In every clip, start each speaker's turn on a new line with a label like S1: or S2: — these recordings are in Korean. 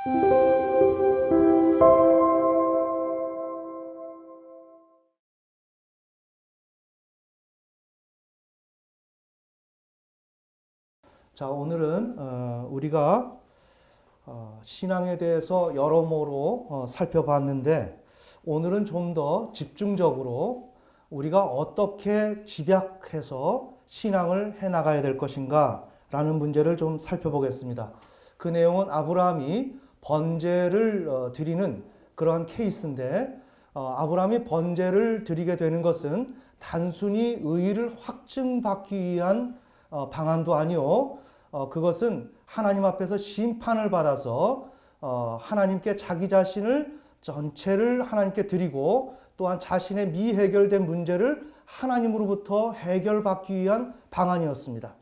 S1: 자, 오늘은 우리가 신앙에 대해서 여러모로 살펴봤는데, 오늘은 좀 더 집중적으로 우리가 어떻게 집약해서 신앙을 해나가야 될 것인가 라는 문제를 좀 살펴보겠습니다. 그 내용은 아브라함이 번제를 드리는 그러한 케이스인데, 아브라함이 번제를 드리게 되는 것은 단순히 의의를 확증받기 위한 방안도 아니요, 그것은 하나님 앞에서 심판을 받아서 하나님께 자기 자신을 전체를 하나님께 드리고, 또한 자신의 미해결된 문제를 하나님으로부터 해결받기 위한 방안이었습니다.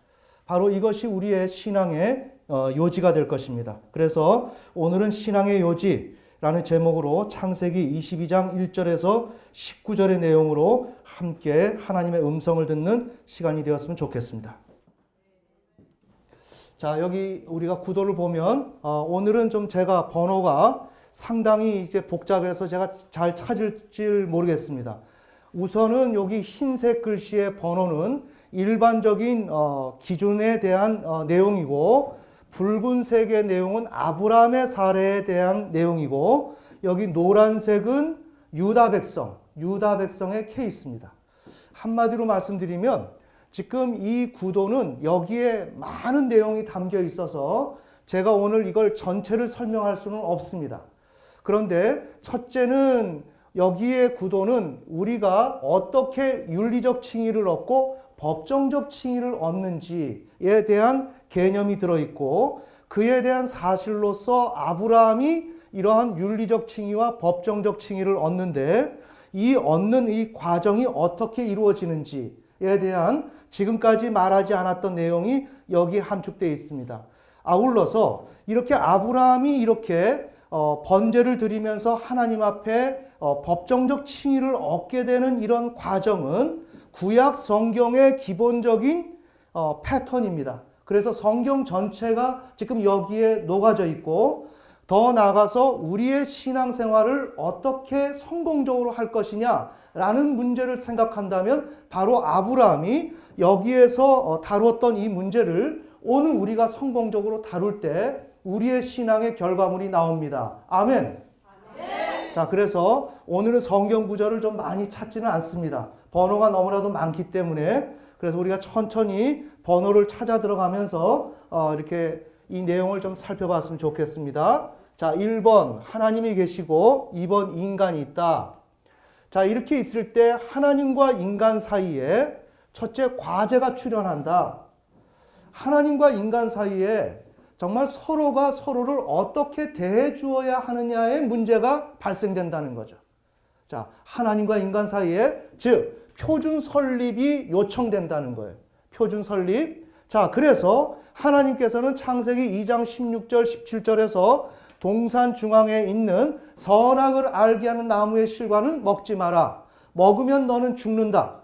S1: 바로 이것이 우리의 신앙의 요지가 될 것입니다. 그래서 오늘은 신앙의 요지라는 제목으로 창세기 22장 1절에서 19절의 내용으로 함께 하나님의 음성을 듣는 시간이 되었으면 좋겠습니다. 자, 여기 우리가 구도를 보면 오늘은 좀 제가 번호가 상당히 이제 복잡해서 제가 잘 찾을지 모르겠습니다. 우선은 여기 흰색 글씨의 번호는 일반적인 기준에 대한 내용이고, 붉은색의 내용은 아브라함의 사례에 대한 내용이고, 여기 노란색은 유다 백성의 케이스입니다. 한마디로 말씀드리면 지금 이 구도는 여기에 많은 내용이 담겨 있어서 제가 오늘 이걸 전체를 설명할 수는 없습니다. 그런데 첫째는 여기의 구도는 우리가 어떻게 윤리적 칭의를 얻고 법정적 칭의를 얻는지에 대한 개념이 들어있고, 그에 대한 사실로서 아브라함이 이러한 윤리적 칭의와 법정적 칭의를 얻는데, 이 얻는 이 과정이 어떻게 이루어지는지에 대한 지금까지 말하지 않았던 내용이 여기 함축되어 있습니다. 아울러서 이렇게 아브라함이 이렇게 번제를 드리면서 하나님 앞에 법정적 칭의를 얻게 되는 이런 과정은 구약 성경의 기본적인 패턴입니다. 그래서 성경 전체가 지금 여기에 녹아져 있고, 더 나아가서 우리의 신앙생활을 어떻게 성공적으로 할 것이냐라는 문제를 생각한다면 바로 아브라함이 여기에서 다루었던 이 문제를 오늘 우리가 성공적으로 다룰 때 우리의 신앙의 결과물이 나옵니다. 아멘. 아멘. 자, 그래서 오늘은 성경 구절을 좀 많이 찾지는 않습니다. 번호가 너무나도 많기 때문에. 그래서 우리가 천천히 번호를 찾아 들어가면서 이렇게 이 내용을 좀 살펴봤으면 좋겠습니다. 자, 1번 하나님이 계시고 2번 인간이 있다. 자, 이렇게 있을 때 하나님과 인간 사이에 첫째 과제가 출현한다. 하나님과 인간 사이에 정말 서로가 서로를 어떻게 대해 주어야 하느냐의 문제가 발생된다는 거죠. 자, 하나님과 인간 사이에 즉 표준 설립이 요청된다는 거예요. 표준 설립. 자, 그래서 하나님께서는 창세기 2장 16절 17절에서 동산 중앙에 있는 선악을 알게 하는 나무의 실과는 먹지 마라. 먹으면 너는 죽는다.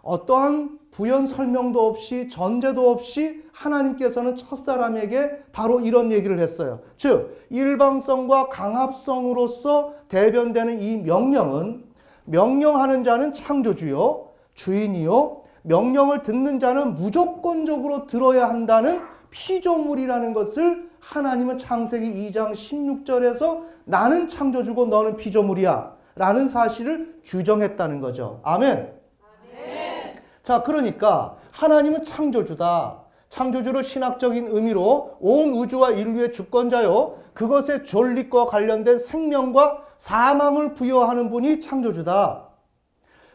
S1: 어떠한 부연 설명도 없이 전제도 없이 하나님께서는 첫사람에게 바로 이런 얘기를 했어요. 즉 일방성과 강압성으로서 대변되는 이 명령은, 명령하는 자는 창조주요 주인이요, 명령을 듣는 자는 무조건적으로 들어야 한다는 피조물이라는 것을 하나님은 창세기 2장 16절에서 나는 창조주고 너는 피조물이야 라는 사실을 규정했다는 거죠. 아멘. 자, 그러니까 하나님은 창조주다. 창조주를 신학적인 의미로 온 우주와 인류의 주권자요, 그것의 존립과 관련된 생명과 사망을 부여하는 분이 창조주다.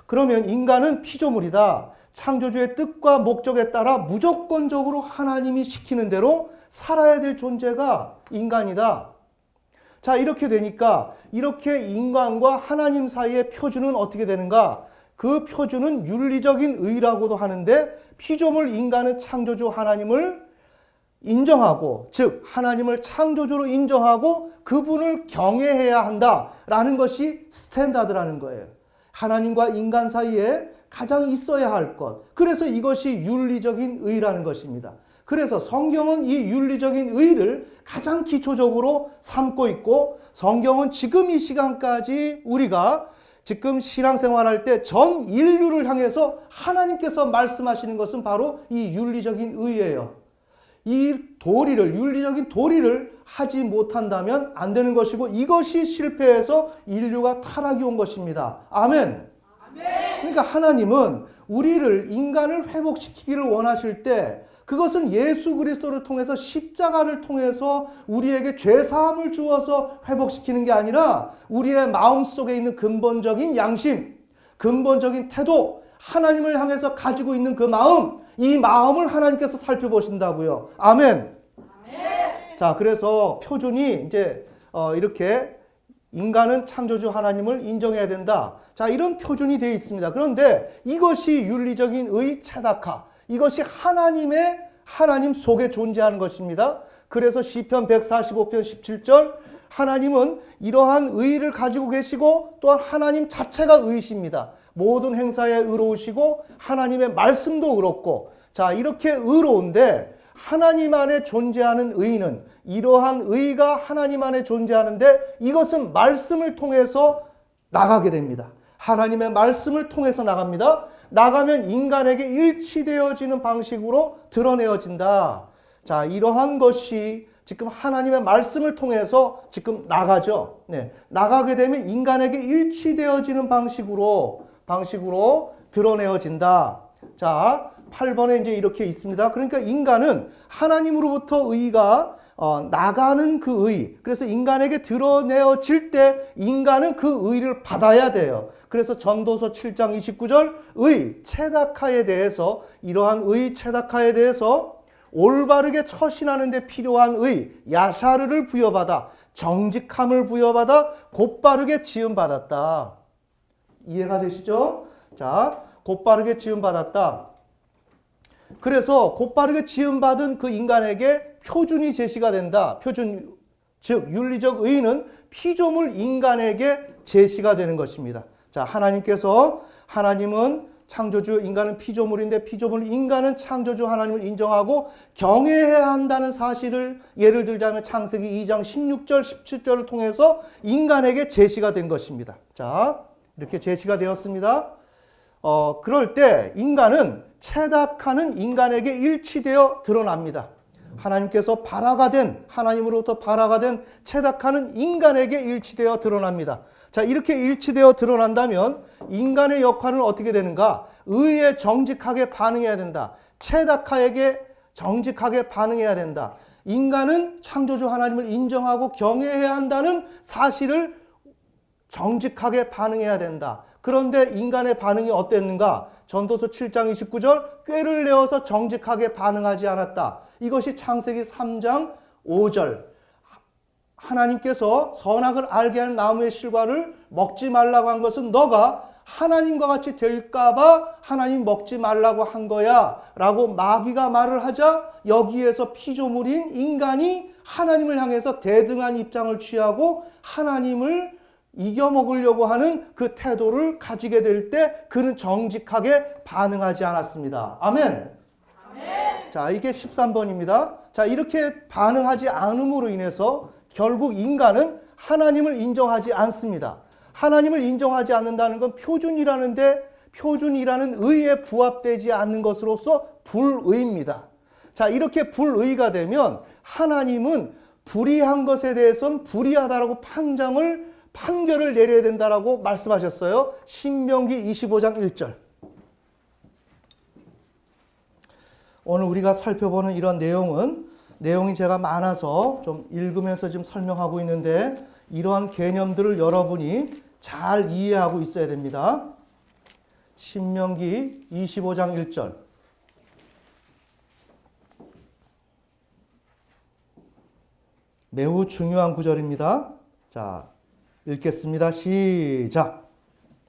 S1: 그러면 인간은 피조물이다. 창조주의 뜻과 목적에 따라 무조건적으로 하나님이 시키는 대로 살아야 될 존재가 인간이다. 자, 이렇게 되니까 이렇게 인간과 하나님 사이의 표준은 어떻게 되는가? 그 표준은 윤리적인 의라고도 하는데, 피조물 인간은 창조주 하나님을 인정하고, 즉 하나님을 창조주로 인정하고 그분을 경외해야 한다라는 것이 스탠다드라는 거예요. 하나님과 인간 사이에 가장 있어야 할 것. 그래서 이것이 윤리적인 의라는 것입니다. 그래서 성경은 이 윤리적인 의의를 가장 기초적으로 삼고 있고, 성경은 지금 이 시간까지 우리가 지금 신앙생활할 때 전 인류를 향해서 하나님께서 말씀하시는 것은 바로 이 윤리적인 의의예요. 이 도리를, 윤리적인 도리를 하지 못한다면 안 되는 것이고, 이것이 실패해서 인류가 타락이 온 것입니다. 아멘. 그러니까 하나님은 우리를, 인간을 회복시키기를 원하실 때 그것은 예수 그리스도를 통해서, 십자가를 통해서 우리에게 죄사함을 주어서 회복시키는 게 아니라 우리의 마음속에 있는 근본적인 양심, 근본적인 태도, 하나님을 향해서 가지고 있는 그 마음, 이 마음을 하나님께서 살펴보신다고요. 아멘. 자, 그래서 표준이 이제 이렇게 인간은 창조주 하나님을 인정해야 된다. 자, 이런 표준이 되어 있습니다. 그런데 이것이 윤리적인 의 체다카, 이것이 하나님 속에 존재하는 것입니다. 그래서 시편 145편 17절, 하나님은 이러한 의의를 가지고 계시고 또한 하나님 자체가 의이십니다. 모든 행사에 의로우시고 하나님의 말씀도 의롭고, 자, 이렇게 의로운데 하나님 안에 존재하는 의의는, 이러한 의의가 하나님 안에 존재하는데 이것은 말씀을 통해서 나가게 됩니다. 하나님의 말씀을 통해서 나갑니다. 나가면 인간에게 일치되어지는 방식으로 드러내어진다. 자, 이러한 것이 지금 하나님의 말씀을 통해서 지금 나가죠. 네, 나가게 되면 인간에게 일치되어지는 방식으로 드러내어진다. 자, 8번에 이제 이렇게 있습니다. 그러니까 인간은 하나님으로부터 의가 나가는 그 의, 그래서 인간에게 드러내어질 때 인간은 그 의를 받아야 돼요. 그래서 전도서 7장 29절 의 체다카에 대해서, 이러한 의 체다카에 대해서 올바르게 처신하는 데 필요한 의 야샤르를 부여받아, 정직함을 부여받아 곧바르게 지음받았다. 이해가 되시죠? 자, 곧바르게 지음받았다. 그래서 곧바르게 지음받은 그 인간에게 표준이 제시가 된다. 표준, 즉 윤리적 의의는 피조물 인간에게 제시가 되는 것입니다. 자, 하나님은 창조주, 인간은 피조물인데 피조물 인간은 창조주 하나님을 인정하고 경외해야 한다는 사실을, 예를 들자면 창세기 2장 16절 17절을 통해서 인간에게 제시가 된 것입니다. 자, 이렇게 제시가 되었습니다. 그럴 때 인간은, 체다카는 인간에게 일치되어 드러납니다. 하나님께서 발화가 된, 하나님으로부터 발화가 된 체다카는 인간에게 일치되어 드러납니다. 자, 이렇게 일치되어 드러난다면 인간의 역할은 어떻게 되는가? 의에 정직하게 반응해야 된다. 체다카에게 정직하게 반응해야 된다. 인간은 창조주 하나님을 인정하고 경외해야 한다는 사실을 정직하게 반응해야 된다. 그런데 인간의 반응이 어땠는가? 전도서 7장 29절 꾀를 내어서 정직하게 반응하지 않았다. 이것이 창세기 3장 5절. 하나님께서 선악을 알게 하는 나무의 실과를 먹지 말라고 한 것은 너가 하나님과 같이 될까봐 하나님 먹지 말라고 한 거야 라고 마귀가 말을 하자, 여기에서 피조물인 인간이 하나님을 향해서 대등한 입장을 취하고 하나님을 이겨먹으려고 하는 그 태도를 가지게 될 때 그는 정직하게 반응하지 않았습니다. 아멘. 아멘. 자, 이게 13번입니다. 자, 이렇게 반응하지 않음으로 인해서 결국 인간은 하나님을 인정하지 않습니다. 하나님을 인정하지 않는다는 건 표준이라는 의에 부합되지 않는 것으로서 불의입니다. 자, 이렇게 불의가 되면 하나님은 불의한 것에 대해서는 불의하다라고 판결을 내려야 된다라고 말씀하셨어요. 신명기 25장 1절. 오늘 우리가 살펴보는 이런 내용이 제가 많아서 좀 읽으면서 지금 설명하고 있는데, 이러한 개념들을 여러분이 잘 이해하고 있어야 됩니다. 신명기 25장 1절. 매우 중요한 구절입니다. 자, 읽겠습니다. 시작.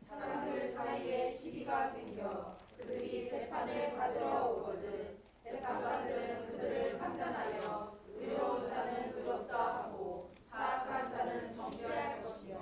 S2: 사람들 사이에 시비가 생겨 그들이 재판을 받으러 오거든 재판관들은 그들을 판단하여 의로운 자는 의롭다 하고 사악한 자는 정죄할 것이며.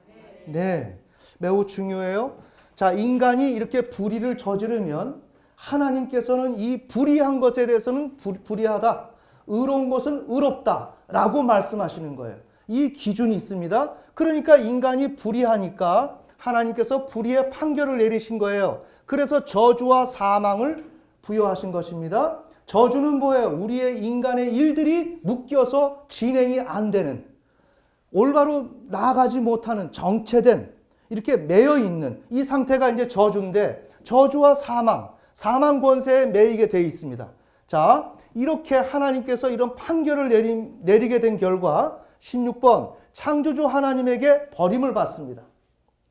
S2: 아멘.
S1: 네, 매우 중요해요. 자, 인간이 이렇게 불의를 저지르면 하나님께서는 이 불의한 것에 대해서는 불의하다, 의로운 것은 의롭다 라고 말씀하시는 거예요. 이 기준이 있습니다. 그러니까 인간이 불의하니까 하나님께서 불의의 판결을 내리신 거예요. 그래서 저주와 사망을 부여하신 것입니다. 저주는 뭐예요? 우리의 인간의 일들이 묶여서 진행이 안 되는, 올바로 나아가지 못하는, 정체된, 이렇게 매여 있는 이 상태가 이제 저주인데, 저주와 사망 권세에 매이게 되어 있습니다. 자, 이렇게 하나님께서 이런 판결을 내리게 된 결과 16번, 창조주 하나님에게 버림을 받습니다.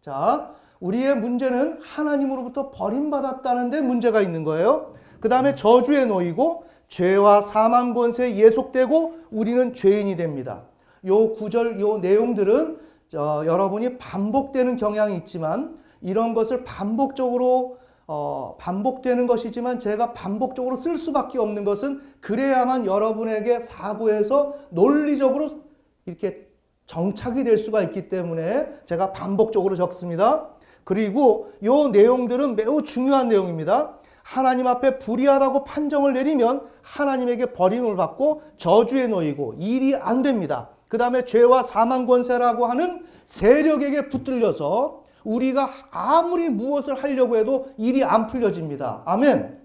S1: 자, 우리의 문제는 하나님으로부터 버림받았다는 데 문제가 있는 거예요. 그 다음에 저주에 놓이고 죄와 사망 권세에 예속되고 우리는 죄인이 됩니다. 요 구절, 요 내용들은 여러분이 반복되는 경향이 있지만, 이런 것을 반복되는 것이지만 제가 반복적으로 쓸 수밖에 없는 것은, 그래야만 여러분에게 사고에서 논리적으로 이렇게 정착이 될 수가 있기 때문에 제가 반복적으로 적습니다. 그리고 이 내용들은 매우 중요한 내용입니다. 하나님 앞에 불의하다고 판정을 내리면 하나님에게 버림을 받고 저주에 놓이고 일이 안 됩니다. 그 다음에 죄와 사망 권세라고 하는 세력에게 붙들려서 우리가 아무리 무엇을 하려고 해도 일이 안 풀려집니다. 아멘.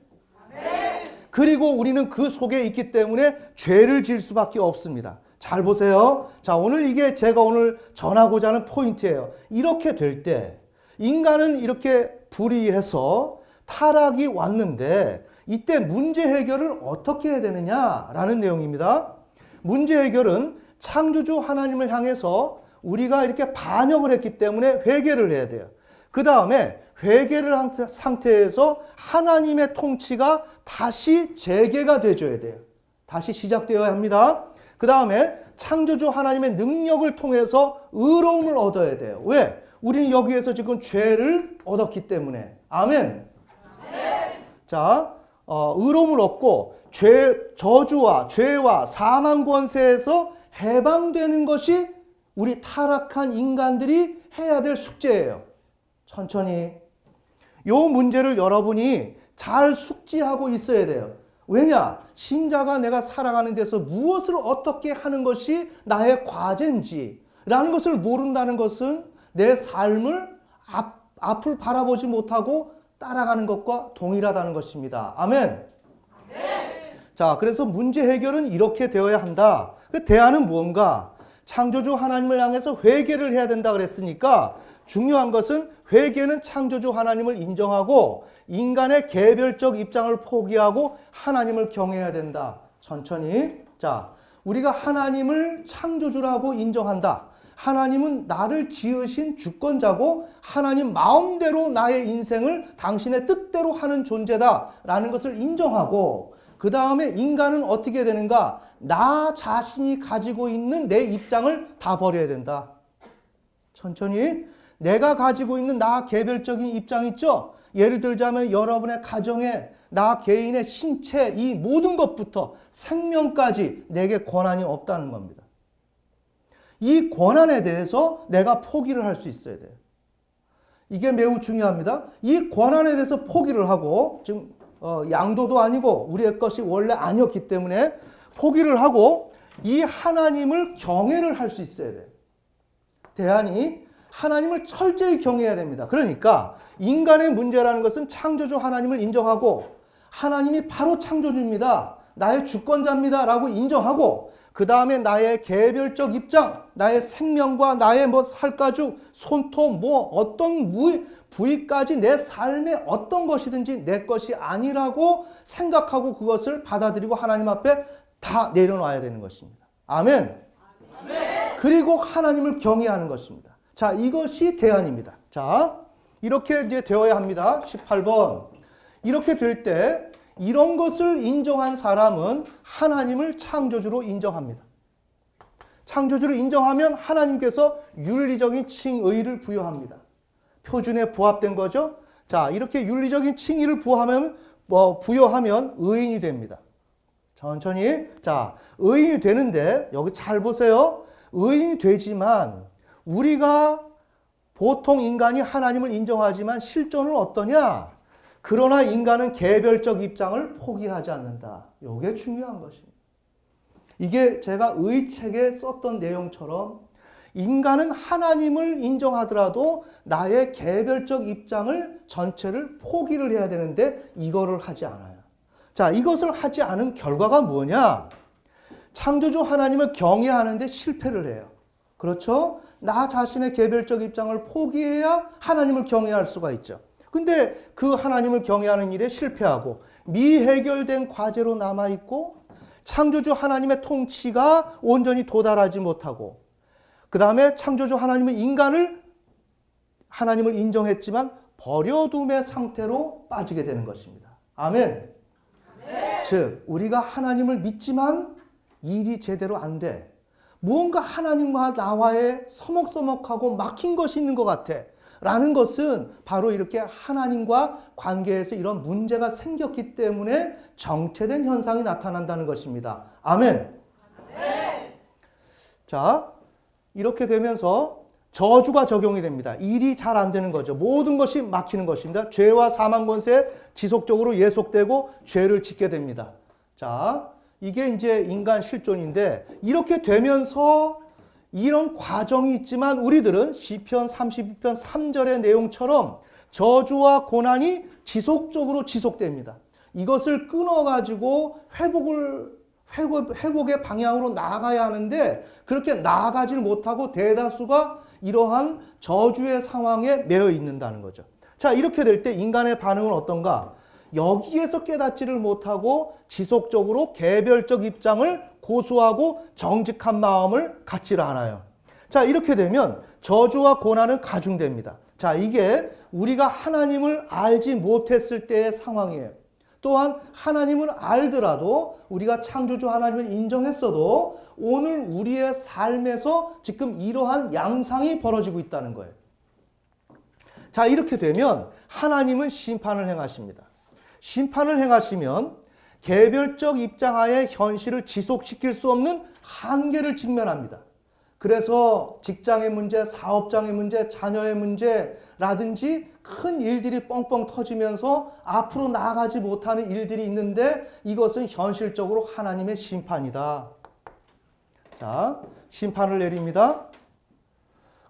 S1: 그리고 우리는 그 속에 있기 때문에 죄를 지을 수밖에 없습니다. 잘 보세요. 자, 오늘 이게 제가 오늘 전하고자 하는 포인트예요. 이렇게 될 때 인간은 이렇게 불의해서 타락이 왔는데, 이때 문제 해결을 어떻게 해야 되느냐라는 내용입니다. 문제 해결은 창조주 하나님을 향해서 우리가 이렇게 반역을 했기 때문에 회개를 해야 돼요. 그 다음에 회개를 한 상태에서 하나님의 통치가 다시 재개가 되어야 돼요. 다시 시작되어야 합니다. 그 다음에 창조주 하나님의 능력을 통해서 의로움을 얻어야 돼요. 왜? 우리는 여기에서 지금 죄를 얻었기 때문에. 아멘. 자, 의로움을 얻고 저주와 죄와 사망 권세에서 해방되는 것이 우리 타락한 인간들이 해야 될 숙제예요. 천천히. 요 문제를 여러분이 잘 숙지하고 있어야 돼요. 왜냐? 신자가 내가 살아가는 데서 무엇을 어떻게 하는 것이 나의 과제인지 라는 것을 모른다는 것은 내 삶을 앞을 바라보지 못하고 따라가는 것과 동일하다는 것입니다. 아멘. 자, 그래서 문제 해결은 이렇게 되어야 한다. 그 대안은 무언가? 창조주 하나님을 향해서 회개를 해야 된다 그랬으니까, 중요한 것은 회개는 창조주 하나님을 인정하고 인간의 개별적 입장을 포기하고 하나님을 경외해야 된다. 천천히. 자, 우리가 하나님을 창조주라고 인정한다. 하나님은 나를 지으신 주권자고 하나님 마음대로 나의 인생을 당신의 뜻대로 하는 존재다라는 것을 인정하고, 그 다음에 인간은 어떻게 되는가? 나 자신이 가지고 있는 내 입장을 다 버려야 된다. 천천히. 내가 가지고 있는 나 개별적인 입장 있죠? 예를 들자면 여러분의 가정에 나 개인의 신체, 이 모든 것부터 생명까지 내게 권한이 없다는 겁니다. 이 권한에 대해서 내가 포기를 할 수 있어야 돼요. 이게 매우 중요합니다. 이 권한에 대해서 포기를 하고, 지금 양도도 아니고 우리의 것이 원래 아니었기 때문에 포기를 하고 이 하나님을 경외를 할 수 있어야 돼요. 대안이 하나님을 철저히 경외해야 됩니다. 그러니까 인간의 문제라는 것은 창조주 하나님을 인정하고, 하나님이 바로 창조주입니다, 나의 주권자입니다 라고 인정하고, 그 다음에 나의 개별적 입장, 나의 생명과 나의 살가죽, 손톱, 어떤 부위까지 내 삶의 어떤 것이든지 내 것이 아니라고 생각하고 그것을 받아들이고 하나님 앞에 다 내려놔야 되는 것입니다. 아멘. 그리고 하나님을 경외하는 것입니다. 자, 이것이 대안입니다. 자, 이렇게 이제 되어야 합니다. 18번. 이렇게 될 때 이런 것을 인정한 사람은 하나님을 창조주로 인정합니다. 창조주로 인정하면 하나님께서 윤리적인 칭의를 부여합니다. 표준에 부합된 거죠. 자, 이렇게 윤리적인 칭의를 부여하면 의인이 됩니다. 천천히. 자, 의인이 되는데 여기 잘 보세요. 의인이 되지만 우리가 보통 인간이 하나님을 인정하지만 실존은 어떠냐? 그러나 인간은 개별적 입장을 포기하지 않는다. 이게 중요한 것입니다. 이게 제가 의책에 썼던 내용처럼 인간은 하나님을 인정하더라도 나의 개별적 입장을 전체를 포기를 해야 되는데 이거를 하지 않아요. 자, 이것을 하지 않은 결과가 뭐냐? 창조주 하나님을 경외하는데 실패를 해요. 그렇죠? 나 자신의 개별적 입장을 포기해야 하나님을 경외할 수가 있죠. 근데 그 하나님을 경외하는 일에 실패하고 미해결된 과제로 남아있고 창조주 하나님의 통치가 온전히 도달하지 못하고 그 다음에 창조주 하나님은 하나님을 인정했지만 버려둠의 상태로 빠지게 되는 것입니다. 아멘. 즉 우리가 하나님을 믿지만 일이 제대로 안 돼. 무언가 하나님과 나와의 서먹서먹하고 막힌 것이 있는 것 같아. 라는 것은 바로 이렇게 하나님과 관계에서 이런 문제가 생겼기 때문에 정체된 현상이 나타난다는 것입니다. 아멘. 자, 이렇게 되면서 저주가 적용이 됩니다. 일이 잘 안 되는 거죠. 모든 것이 막히는 것입니다. 죄와 사망 권세 지속적으로 예속되고 죄를 짓게 됩니다. 자, 이게 이제 인간 실존인데 이렇게 되면서 이런 과정이 있지만 우리들은 시편 32편 3절의 내용처럼 저주와 고난이 지속적으로 지속됩니다. 이것을 끊어가지고 회복의 방향으로 나아가야 하는데 그렇게 나아가질 못하고 대다수가 이러한 저주의 상황에 매여 있는다는 거죠. 자, 이렇게 될 때 인간의 반응은 어떤가? 여기에서 깨닫지를 못하고 지속적으로 개별적 입장을 고수하고 정직한 마음을 갖지를 않아요. 자, 이렇게 되면 저주와 고난은 가중됩니다. 자, 이게 우리가 하나님을 알지 못했을 때의 상황이에요. 또한 하나님을 알더라도 우리가 창조주 하나님을 인정했어도 오늘 우리의 삶에서 지금 이러한 양상이 벌어지고 있다는 거예요. 자, 이렇게 되면 하나님은 심판을 행하십니다. 심판을 행하시면 개별적 입장하에 현실을 지속시킬 수 없는 한계를 직면합니다. 그래서 직장의 문제, 사업장의 문제, 자녀의 문제라든지 큰 일들이 뻥뻥 터지면서 앞으로 나아가지 못하는 일들이 있는데 이것은 현실적으로 하나님의 심판이다. 자, 심판을 내립니다.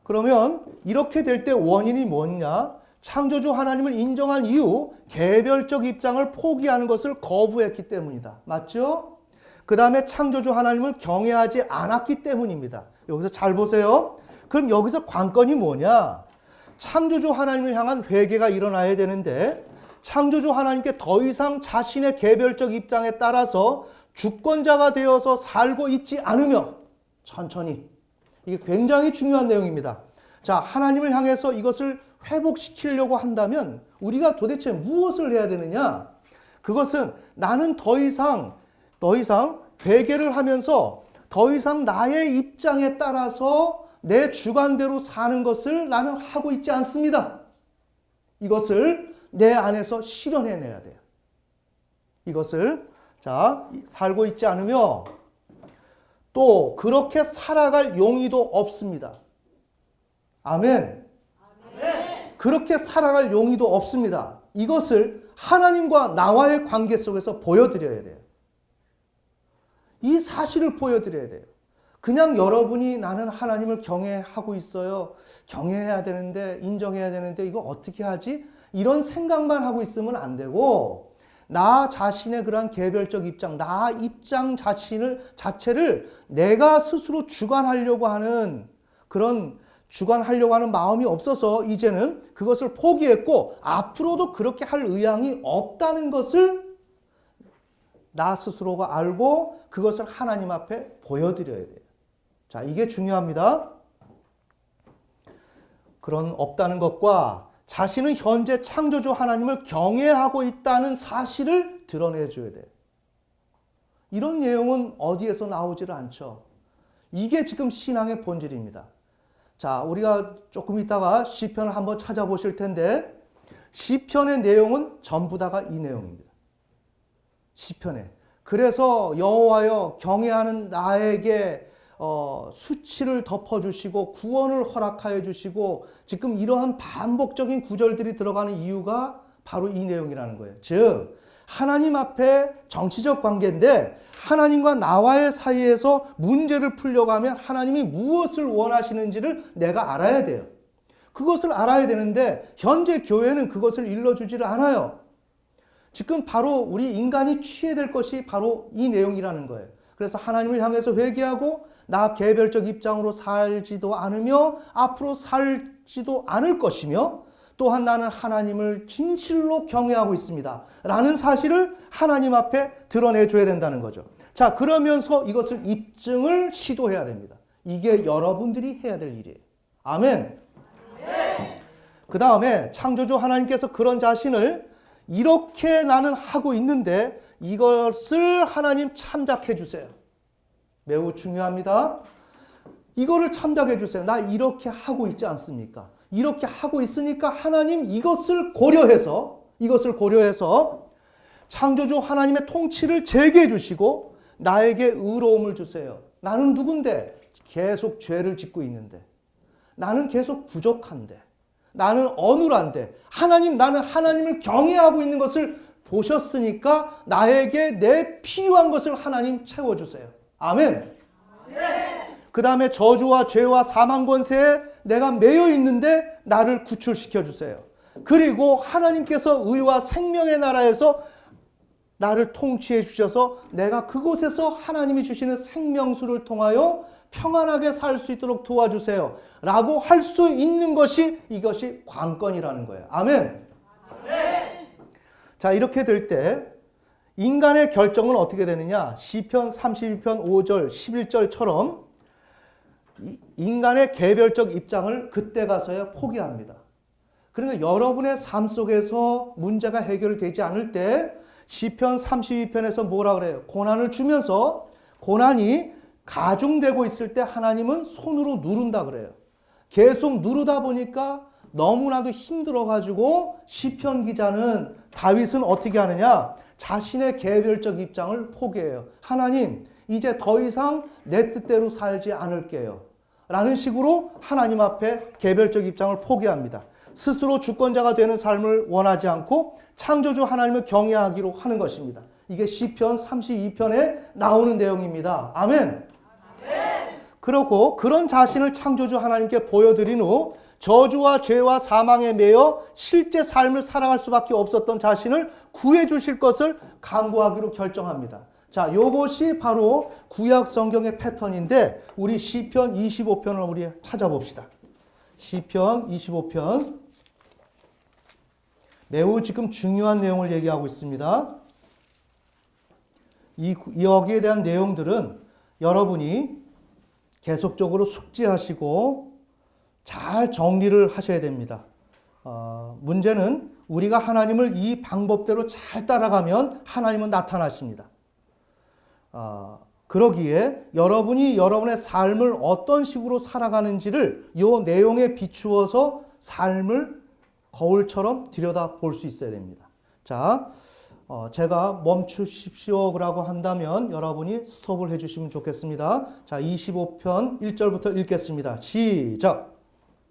S1: 그러면 이렇게 될 때 원인이 뭐냐? 창조주 하나님을 인정한 이후 개별적 입장을 포기하는 것을 거부했기 때문이다. 맞죠? 그 다음에 창조주 하나님을 경외하지 않았기 때문입니다. 여기서 잘 보세요. 그럼 여기서 관건이 뭐냐? 창조주 하나님을 향한 회개가 일어나야 되는데 창조주 하나님께 더 이상 자신의 개별적 입장에 따라서 주권자가 되어서 살고 있지 않으며 천천히, 이게 굉장히 중요한 내용입니다. 자, 하나님을 향해서 이것을 회복시키려고 한다면 우리가 도대체 무엇을 해야 되느냐? 그것은 나는 더 이상 회개를 하면서 더 이상 나의 입장에 따라서 내 주관대로 사는 것을 나는 하고 있지 않습니다. 이것을 내 안에서 실현해내야 돼요. 이것을 살고 있지 않으며 또 그렇게 살아갈 용의도 없습니다. 아멘. 그렇게 살아갈 용의도 없습니다. 이것을 하나님과 나와의 관계 속에서 보여드려야 돼요. 이 사실을 보여드려야 돼요. 그냥 여러분이 나는 하나님을 경외하고 있어요. 경외해야 되는데, 인정해야 되는데 이거 어떻게 하지? 이런 생각만 하고 있으면 안 되고 나 자신의 그러한 개별적 입장, 나 입장 자체를 내가 스스로 주관하려고 하는 마음이 없어서 이제는 그것을 포기했고 앞으로도 그렇게 할 의향이 없다는 것을 나 스스로가 알고 그것을 하나님 앞에 보여드려야 돼요. 자, 이게 중요합니다. 그런 없다는 것과 자신은 현재 창조주 하나님을 경외하고 있다는 사실을 드러내줘야 돼요. 이런 내용은 어디에서 나오지를 않죠. 이게 지금 신앙의 본질입니다. 자, 우리가 조금 있다가 시편을 한번 찾아보실 텐데 시편의 내용은 전부 다가 이 내용입니다. 시편에. 그래서 여호와여 경외하는 나에게 수치를 덮어주시고 구원을 허락하여 주시고 지금 이러한 반복적인 구절들이 들어가는 이유가 바로 이 내용이라는 거예요. 즉 하나님 앞에 정치적 관계인데 하나님과 나와의 사이에서 문제를 풀려고 하면 하나님이 무엇을 원하시는지를 내가 알아야 돼요. 그것을 알아야 되는데 현재 교회는 그것을 일러주지를 않아요. 지금 바로 우리 인간이 취해야 될 것이 바로 이 내용이라는 거예요. 그래서 하나님을 향해서 회개하고 나 개별적 입장으로 살지도 않으며 앞으로 살지도 않을 것이며 또한 나는 하나님을 진실로 경외하고 있습니다. 라는 사실을 하나님 앞에 드러내줘야 된다는 거죠. 자, 그러면서 이것을 입증을 시도해야 됩니다. 이게 여러분들이 해야 될 일이에요. 아멘. 그 다음에 창조주 하나님께서 그런 자신을 이렇게 나는 하고 있는데 이것을 하나님 참작해 주세요. 매우 중요합니다. 이거를 참작해 주세요. 나 이렇게 하고 있지 않습니까? 이렇게 하고 있으니까 하나님 이것을 고려해서 창조주 하나님의 통치를 제기해 주시고 나에게 의로움을 주세요. 나는 누군데? 계속 죄를 짓고 있는데. 나는 계속 부족한데. 나는 어눌한데. 하나님, 나는 하나님을 경외하고 있는 것을 보셨으니까 나에게 내 필요한 것을 하나님 채워주세요. 아멘. 그 다음에 저주와 죄와 사망 권세에 내가 매여 있는데 나를 구출시켜 주세요. 그리고 하나님께서 의와 생명의 나라에서 나를 통치해 주셔서 내가 그곳에서 하나님이 주시는 생명수를 통하여 평안하게 살 수 있도록 도와주세요. 라고 할 수 있는 것이 이것이 관건이라는 거예요. 아멘. 자, 이렇게 될 때 인간의 결정은 어떻게 되느냐? 시편 32편 5절 11절처럼 인간의 개별적 입장을 그때 가서야 포기합니다. 그러니까 여러분의 삶 속에서 문제가 해결되지 않을 때 시편 32편에서 뭐라 그래요? 고난을 주면서 고난이 가중되고 있을 때 하나님은 손으로 누른다 그래요. 계속 누르다 보니까 너무나도 힘들어가지고 시편 기자는 다윗은 어떻게 하느냐? 자신의 개별적 입장을 포기해요. 하나님, 이제 더 이상 내 뜻대로 살지 않을게요. 라는 식으로 하나님 앞에 개별적 입장을 포기합니다. 스스로 주권자가 되는 삶을 원하지 않고 창조주 하나님을 경외하기로 하는 것입니다. 이게 시편 32편에 나오는 내용입니다. 아멘. 그렇고 그런 자신을 창조주 하나님께 보여드린 후 저주와 죄와 사망에 매여 실제 삶을 살아갈 수밖에 없었던 자신을 구해 주실 것을 간구하기로 결정합니다. 자, 요것이 바로 구약 성경의 패턴인데 우리 시편 25편을 우리 찾아봅시다. 시편 25편 매우 지금 중요한 내용을 얘기하고 있습니다. 여기에 대한 내용들은 여러분이 계속적으로 숙지하시고 잘 정리를 하셔야 됩니다. 문제는 우리가 하나님을 이 방법대로 잘 따라가면 하나님은 나타나십니다. 그러기에 여러분이 여러분의 삶을 어떤 식으로 살아가는지를 이 내용에 비추어서 삶을 거울처럼 들여다볼 수 있어야 됩니다. 자, 제가 멈추십시오라고 한다면 여러분이 스톱을 해주시면 좋겠습니다. 자, 25편 1절부터 읽겠습니다. 시작.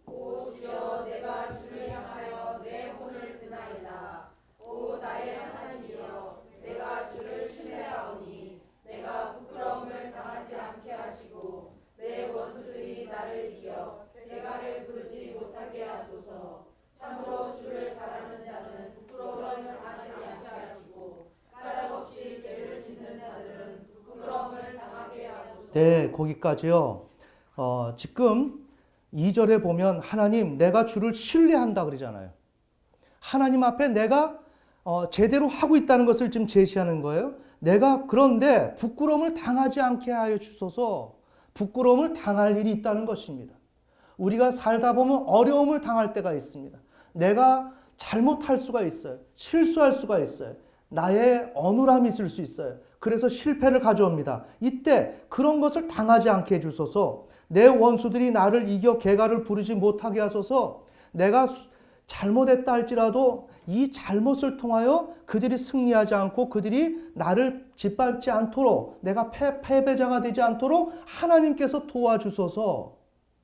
S2: 오 주여, 내가 주를 향하여 내 혼을 드나이다. 오 나의 하나님이여, 내가 주를 신뢰하오니 내가 부끄러움을 당하지 않게 하시고 내 원수들이 나를 이겨 대가를 부르지 못하게 하소서. 참으로 주를 바라는 자는 부끄러움을 당하지 않게 하시고 까닭없이 죄를 짓는 자들은 부끄러움을 당하게 하소서.
S1: 네, 거기까지요. 지금 2절에 보면 하나님, 내가 주를 신뢰한다 그러잖아요. 하나님 앞에 내가 제대로 하고 있다는 것을 지금 제시하는 거예요. 내가 그런데 부끄러움을 당하지 않게 하여 주소서. 부끄러움을 당할 일이 있다는 것입니다. 우리가 살다 보면 어려움을 당할 때가 있습니다. 내가 잘못할 수가 있어요. 실수할 수가 있어요. 나의 어눌함이 있을 수 있어요. 그래서 실패를 가져옵니다. 이때 그런 것을 당하지 않게 해주소서. 내 원수들이 나를 이겨 개가를 부르지 못하게 하소서. 내가 잘못했다 할지라도 이 잘못을 통하여 그들이 승리하지 않고 그들이 나를 짓밟지 않도록 내가 패배자가 되지 않도록 하나님께서 도와주소서.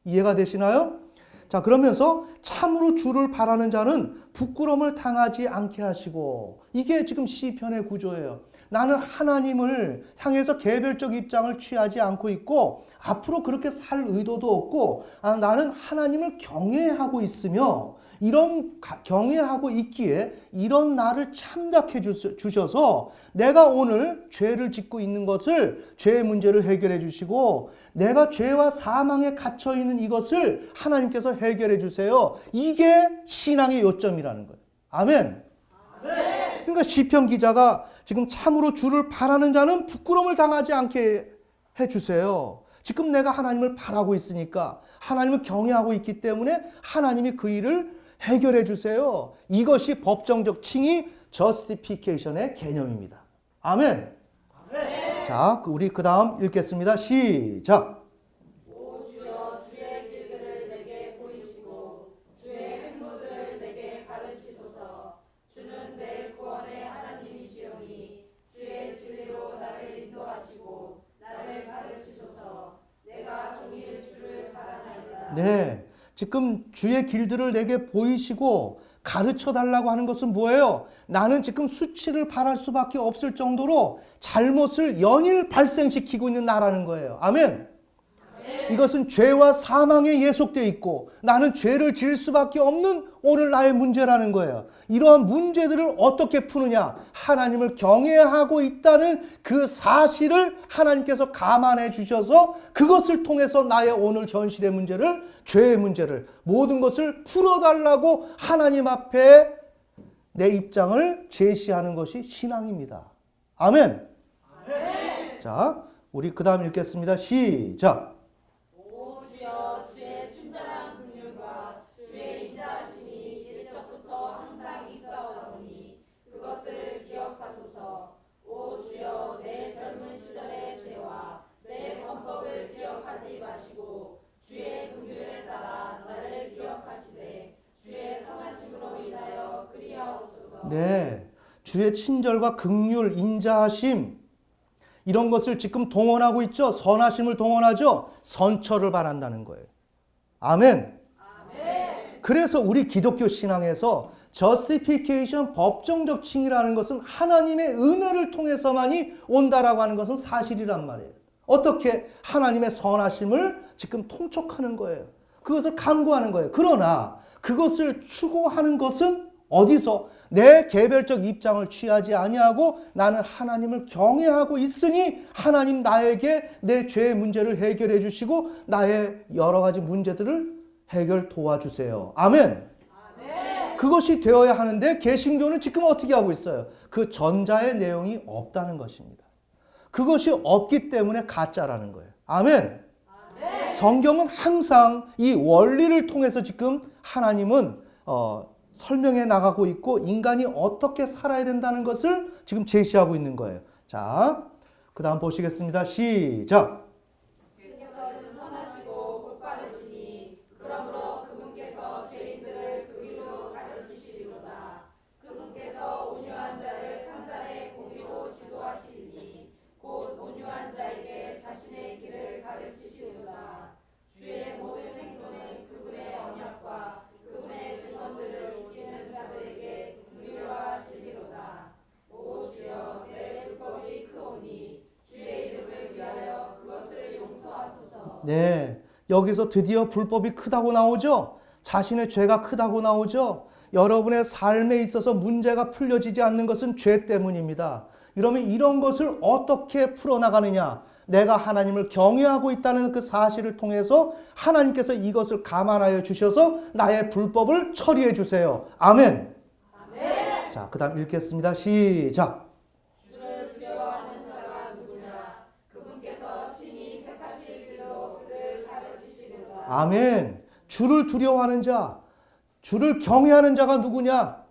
S1: 이해가 되시나요? 자, 그러면서 참으로 주를 바라는 자는 부끄러움을 당하지 않게 하시고, 이게 지금 시편의 구조예요. 나는 하나님을 향해서 개별적 입장을 취하지 않고 있고 앞으로 그렇게 살 의도도 없고 나는 하나님을 경외하고 있으며 이런 경외하고 있기에 이런 나를 참작해 주셔서 내가 오늘 죄를 짓고 있는 것을 죄의 문제를 해결해 주시고 내가 죄와 사망에 갇혀 있는 이것을 하나님께서 해결해 주세요. 이게 신앙의 요점이라는 거예요. 아멘. 그러니까 시편 기자가 지금 참으로 주를 바라는 자는 부끄러움을 당하지 않게 해주세요. 지금 내가 하나님을 바라고 있으니까 하나님을 경외하고 있기 때문에 하나님이 그 일을 해결해 주세요. 이것이 법정적 칭의 justification의 개념입니다. 아멘. 아멘. 자, 우리 그 다음 읽겠습니다. 시작.
S2: 오 주여 주의 길들을 내게 보이시고 주의 행로들을 내게 가르치소서. 주는 내 구원의 하나님이시오니 주의 진리로 나를 인도하시고 나를 가르치소서. 내가 종일 주를 바라나이다.
S1: 네, 지금 주의 길들을 내게 보이시고 가르쳐 달라고 하는 것은 뭐예요? 나는 지금 수치를 바랄 수밖에 없을 정도로 잘못을 연일 발생시키고 있는 나라는 거예요. 아멘. 이것은 죄와 사망에 예속되어 있고 나는 죄를 지을 수밖에 없는 오늘 나의 문제라는 거예요. 이러한 문제들을 어떻게 푸느냐? 하나님을 경외하고 있다는 그 사실을 하나님께서 감안해 주셔서 그것을 통해서 나의 오늘 현실의 문제를, 죄의 문제를, 모든 것을 풀어달라고 하나님 앞에 내 입장을 제시하는 것이 신앙입니다. 아멘. 아멘. 자, 우리 그 다음 읽겠습니다. 시작.
S2: 오 주여 주의 친절한 긍휼과 주의 인자하심이 일적부터 항상 있사오니 그것들을 기억하소서. 오 주여 내 젊은 시절의 죄와 내 범법을 기억하지 마시고 주의 긍휼에 따라 나를 기억하시되 주의 선하심으로 인하여 그리하옵소서.
S1: 네, 주의 친절과 긍휼, 인자하심 이런 것을 지금 동원하고 있죠. 선하심을 동원하죠. 선처를 바란다는 거예요. 아멘. 아멘. 그래서 우리 기독교 신앙에서 justification, 법정적 칭의라는 것은 하나님의 은혜를 통해서만이 온다라고 하는 것은 사실이란 말이에요. 어떻게? 하나님의 선하심을 지금 통촉하는 거예요. 그것을 간구하는 거예요. 그러나 그것을 추구하는 것은 어디서? 내 개별적 입장을 취하지 아니하고 나는 하나님을 경외하고 있으니 하나님 나에게 내 죄의 문제를 해결해 주시고 나의 여러 가지 문제들을 해결 도와주세요. 아멘. 아멘. 그것이 되어야 하는데 개신교는 지금 어떻게 하고 있어요? 그 전자의 내용이 없다는 것입니다. 그것이 없기 때문에 가짜라는 거예요. 아멘. 아멘. 성경은 항상 이 원리를 통해서 지금 하나님은 설명해 나가고 있고 인간이 어떻게 살아야 된다는 것을 지금 제시하고 있는 거예요. 자, 그 다음 보시겠습니다. 시작.
S2: 주께서는 선하시고 곧바르시니 그러므로 그분께서 죄인들을 그 길로 가르치시리로다. 그분께서 온유한 자를 판단의 공의로 지도하시리니 곧 온유한 자에게 자신의 길을 가르치시리로다. 주의 모든 행동은 그분의 언약과 그분의 증언들을 지키는 자들에게 긍휼과 진리로다. 오 주여 내 불법이 크오니 주의 이름을 위하여 그것을 용서하소서.
S1: 네, 여기서 드디어 불법이 크다고 나오죠. 자신의 죄가 크다고 나오죠. 여러분의 삶에 있어서 문제가 풀려지지 않는 것은 죄 때문입니다. 그러면 이런 것을 어떻게 풀어나가느냐? 내가 하나님을 경외하고 있다는 그 사실을 통해서 하나님께서 이것을 감안하여 주셔서 나의 불법을 처리해 주세요. 아멘. 아멘. 자, 그 다음 읽겠습니다. 시작.
S2: 주를 두려워하는 자가 누구냐? 그분께서 친히 택하실 길로 그를 가르치시리로다.
S1: 아멘. 주를 두려워하는 자, 주를 경외하는 자가 누구냐?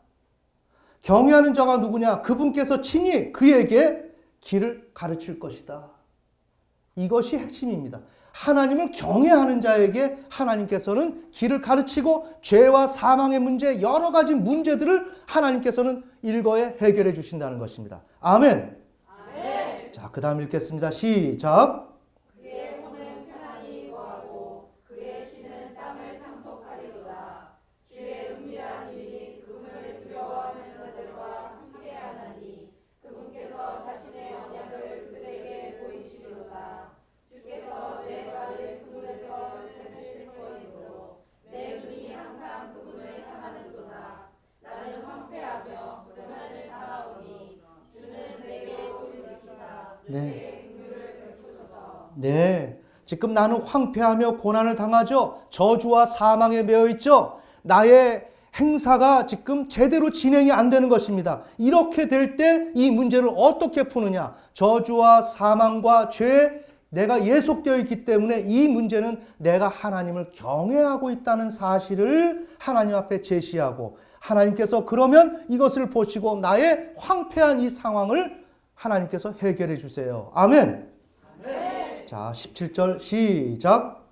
S1: 경외하는 자가 누구냐? 그분께서 친히 그에게 길을 가르칠 것이다. 이것이 핵심입니다. 하나님을 경외하는 자에게 하나님께서는 길을 가르치고 죄와 사망의 문제, 여러 가지 문제들을 하나님께서는 일거에 해결해 주신다는 것입니다. 아멘. 아멘. 자, 그 다음 읽겠습니다. 시작.
S2: 그의 혼은 편안히 거하고 그의 신은 땅을 상속하리로다.
S1: 네. 네. 지금 나는 황폐하며 고난을 당하죠. 저주와 사망에 매여 있죠. 나의 행사가 지금 제대로 진행이 안 되는 것입니다. 이렇게 될 때 이 문제를 어떻게 푸느냐? 저주와 사망과 죄에 내가 예속되어 있기 때문에 이 문제는 내가 하나님을 경외하고 있다는 사실을 하나님 앞에 제시하고, 하나님께서 그러면 이것을 보시고 나의 황폐한 이 상황을 하나님께서 해결해 주세요. 아멘. 아멘. 자, 17절 시작.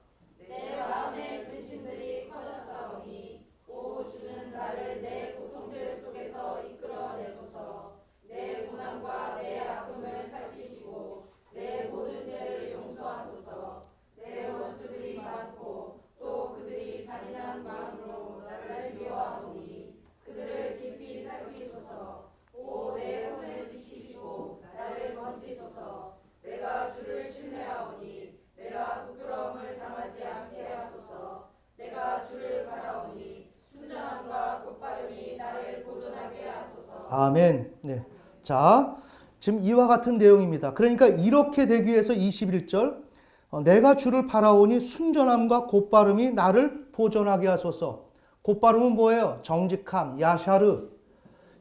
S2: 내 마음의 근심들이 커졌사오니 오 주는 나를 내 고통들 속에서 이끌어내소서. 내 고난과 내 아픔을 살피시고 내 모든 죄를 용서하소서. 내 원수들이 많고 또 그들이 잔인한 마음으로 나를 미워하오니 그들을 깊이 살피소서. 오 내 혼을 지키시고 나를 건지소서. 내가 주를 신뢰하오니 내가 부끄러움을 당하지 않게 하소서. 내가 주를 바라오니 순전함과 곧바름이 나를 보존하게 하소서.
S1: 아멘. 네. 자, 지금 이와 같은 내용입니다. 그러니까 이렇게 되기 위해서 21절, 내가 주를 바라오니 순전함과 곧바름이 나를 보존하게 하소서. 곧바름은 뭐예요? 정직함, 야샤르.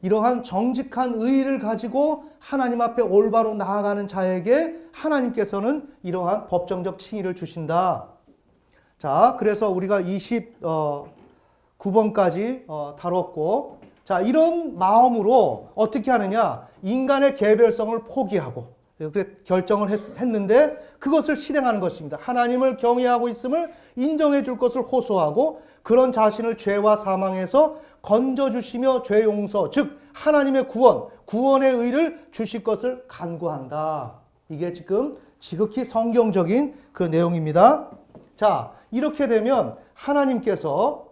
S1: 이러한 정직한 의의를 가지고 하나님 앞에 올바로 나아가는 자에게 하나님께서는 이러한 법정적 칭의를 주신다. 자, 그래서 우리가 29번까지 다뤘고, 자, 이런 마음으로 어떻게 하느냐? 인간의 개별성을 포기하고, 그래 결정을 했는데 그것을 실행하는 것입니다. 하나님을 경외하고 있음을 인정해 줄 것을 호소하고, 그런 자신을 죄와 사망에서 건져주시며 죄 용서, 즉 하나님의 구원의 의를 주실 것을 간구한다. 이게 지금 지극히 성경적인 그 내용입니다. 자, 이렇게 되면 하나님께서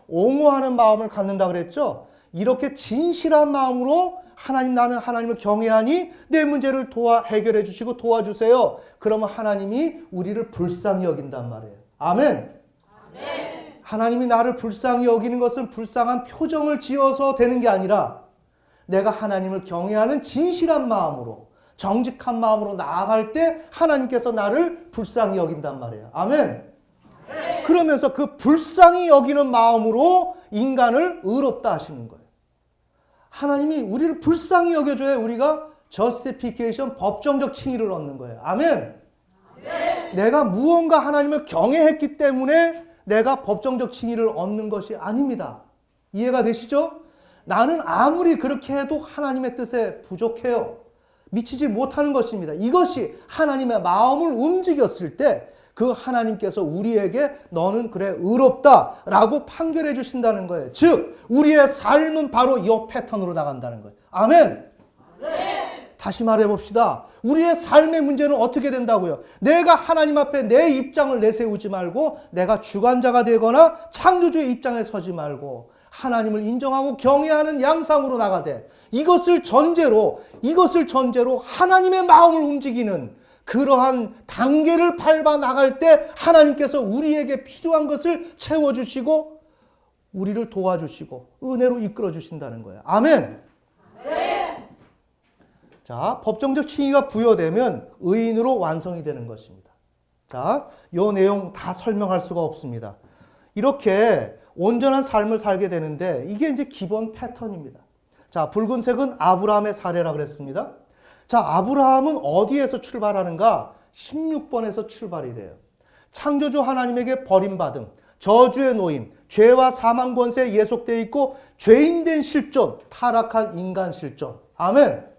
S1: 옹호하는 마음을 갖는다 그랬죠. 이렇게 진실한 마음으로 하나님, 나는 하나님을 경외하니 내 문제를 해결해 주시고 도와주세요. 그러면 하나님이 우리를 불쌍히 여긴단 말이에요. 아멘. 아멘. 하나님이 나를 불쌍히 여기는 것은 불쌍한 표정을 지어서 되는 게 아니라 내가 하나님을 경외하는 진실한 마음으로, 정직한 마음으로 나아갈 때 하나님께서 나를 불쌍히 여긴단 말이에요. 아멘. 그러면서 그 불쌍히 여기는 마음으로 인간을 의롭다 하시는 거예요. 하나님이 우리를 불쌍히 여겨줘야 우리가 justification, 법정적 칭의를 얻는 거예요. 아멘. 내가 무언가 하나님을 경외했기 때문에 내가 법정적 칭의를 얻는 것이 아닙니다. 이해가 되시죠? 나는 아무리 그렇게 해도 하나님의 뜻에 부족해요. 미치지 못하는 것입니다. 이것이 하나님의 마음을 움직였을 때 그 하나님께서 우리에게 너는 그래 의롭다라고 판결해 주신다는 거예요. 즉 우리의 삶은 바로 이 패턴으로 나간다는 거예요. 아멘. 다시 말해봅시다. 우리의 삶의 문제는 어떻게 된다고요? 내가 하나님 앞에 내 입장을 내세우지 말고 내가 주관자가 되거나 창조주의 입장에 서지 말고 하나님을 인정하고 경외하는 양상으로 나가되 이것을 전제로 하나님의 마음을 움직이는 그러한 단계를 밟아 나갈 때 하나님께서 우리에게 필요한 것을 채워주시고 우리를 도와주시고 은혜로 이끌어 주신다는 거예요. 아멘. 자, 법정적 칭의가 부여되면 의인으로 완성이 되는 것입니다. 자, 이 내용 다 설명할 수가 없습니다. 이렇게 온전한 삶을 살게 되는데 이게 이제 기본 패턴입니다. 자, 붉은색은 아브라함의 사례라 그랬습니다. 자, 아브라함은 어디에서 출발하는가? 16번에서 출발이 돼요. 창조주 하나님에게 버림받음, 저주의 노임, 죄와 사망 권세에 예속되어 있고 죄인된 실존, 타락한 인간 실존. 아멘.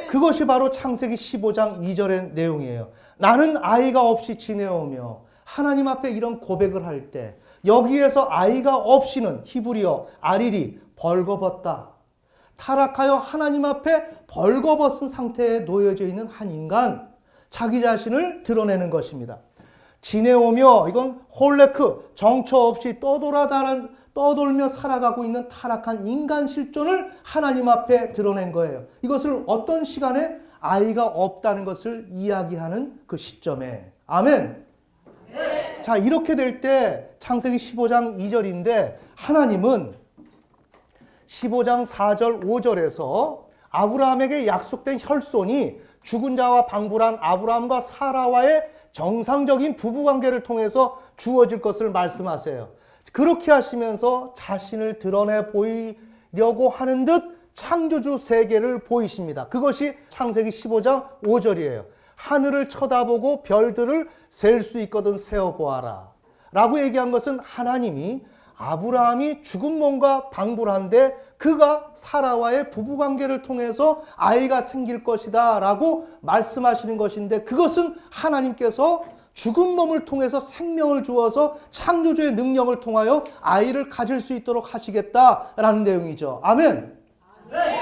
S1: 그것이 바로 창세기 15장 2절의 내용이에요. 나는 아이가 없이 지내오며 하나님 앞에 이런 고백을 할 때 여기에서 아이가 없이는 히브리어 아리리 벌거벗다. 타락하여 하나님 앞에 벌거벗은 상태에 놓여져 있는 한 인간, 자기 자신을 드러내는 것입니다. 지내오며 이건 홀레크, 정처 없이 떠돌며 살아가고 있는 타락한 인간 실존을 하나님 앞에 드러낸 거예요. 이것을 어떤 시간에 아이가 없다는 것을 이야기하는 그 시점에. 아멘. 네. 자, 이렇게 될 때 창세기 15장 2절인데 하나님은 15장 4절 5절에서 아브라함에게 약속된 혈손이 죽은 자와 방불한 아브라함과 사라와의 정상적인 부부관계를 통해서 주어질 것을 말씀하세요. 그렇게 하시면서 자신을 드러내 보이려고 하는 듯 창조주 세계를 보이십니다. 그것이 창세기 15장 5절이에요. 하늘을 쳐다보고 별들을 셀 수 있거든 세어보아라 라고 얘기한 것은 하나님이 아브라함이 죽은 몸과 방불한데 그가 사라와의 부부관계를 통해서 아이가 생길 것이다 라고 말씀하시는 것인데, 그것은 하나님께서 죽은 몸을 통해서 생명을 주어서 창조주의 능력을 통하여 아이를 가질 수 있도록 하시겠다라는 내용이죠. 아멘.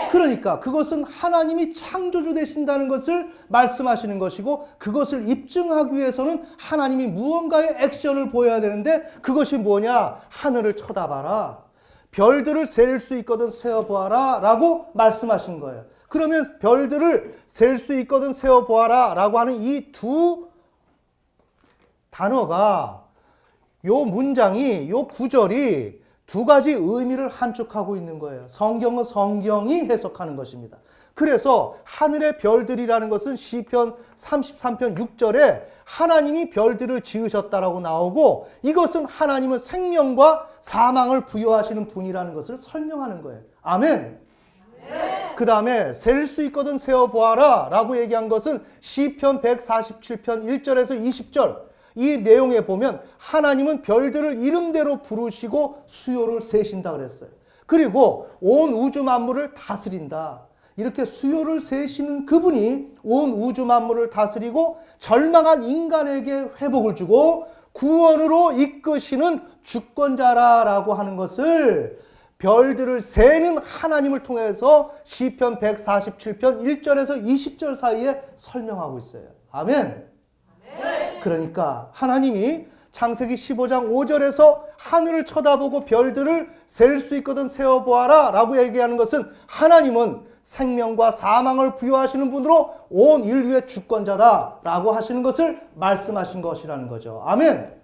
S1: 그러니까 그것은 하나님이 창조주 되신다는 것을 말씀하시는 것이고, 그것을 입증하기 위해서는 하나님이 무언가의 액션을 보여야 되는데, 그것이 뭐냐? 하늘을 쳐다봐라, 별들을 셀 수 있거든 세어보아라 라고 말씀하신 거예요. 그러면 별들을 셀 수 있거든 세어보아라 라고 하는 이 두 단어가, 요 문장이, 요 구절이 두 가지 의미를 함축하고 있는 거예요. 성경은 성경이 해석하는 것입니다. 그래서 하늘의 별들이라는 것은 시편 33편 6절에 하나님이 별들을 지으셨다라고 나오고, 이것은 하나님은 생명과 사망을 부여하시는 분이라는 것을 설명하는 거예요. 아멘. 그 다음에 셀 수 있거든 세어보아라 라고 얘기한 것은 시편 147편 1절에서 20절, 이 내용에 보면 하나님은 별들을 이름대로 부르시고 수요를 세신다 그랬어요. 그리고 온 우주 만물을 다스린다. 이렇게 수요를 세시는 그분이 온 우주 만물을 다스리고 절망한 인간에게 회복을 주고 구원으로 이끄시는 주권자라고 하는 것을 별들을 세는 하나님을 통해서 시편 147편 1절에서 20절 사이에 설명하고 있어요. 아멘. 그러니까 하나님이 창세기 15장 5절에서 하늘을 쳐다보고 별들을 셀 수 있거든 세어보아라 라고 얘기하는 것은, 하나님은 생명과 사망을 부여하시는 분으로 온 인류의 주권자다 라고 하시는 것을 말씀하신 것이라는 거죠. 아멘.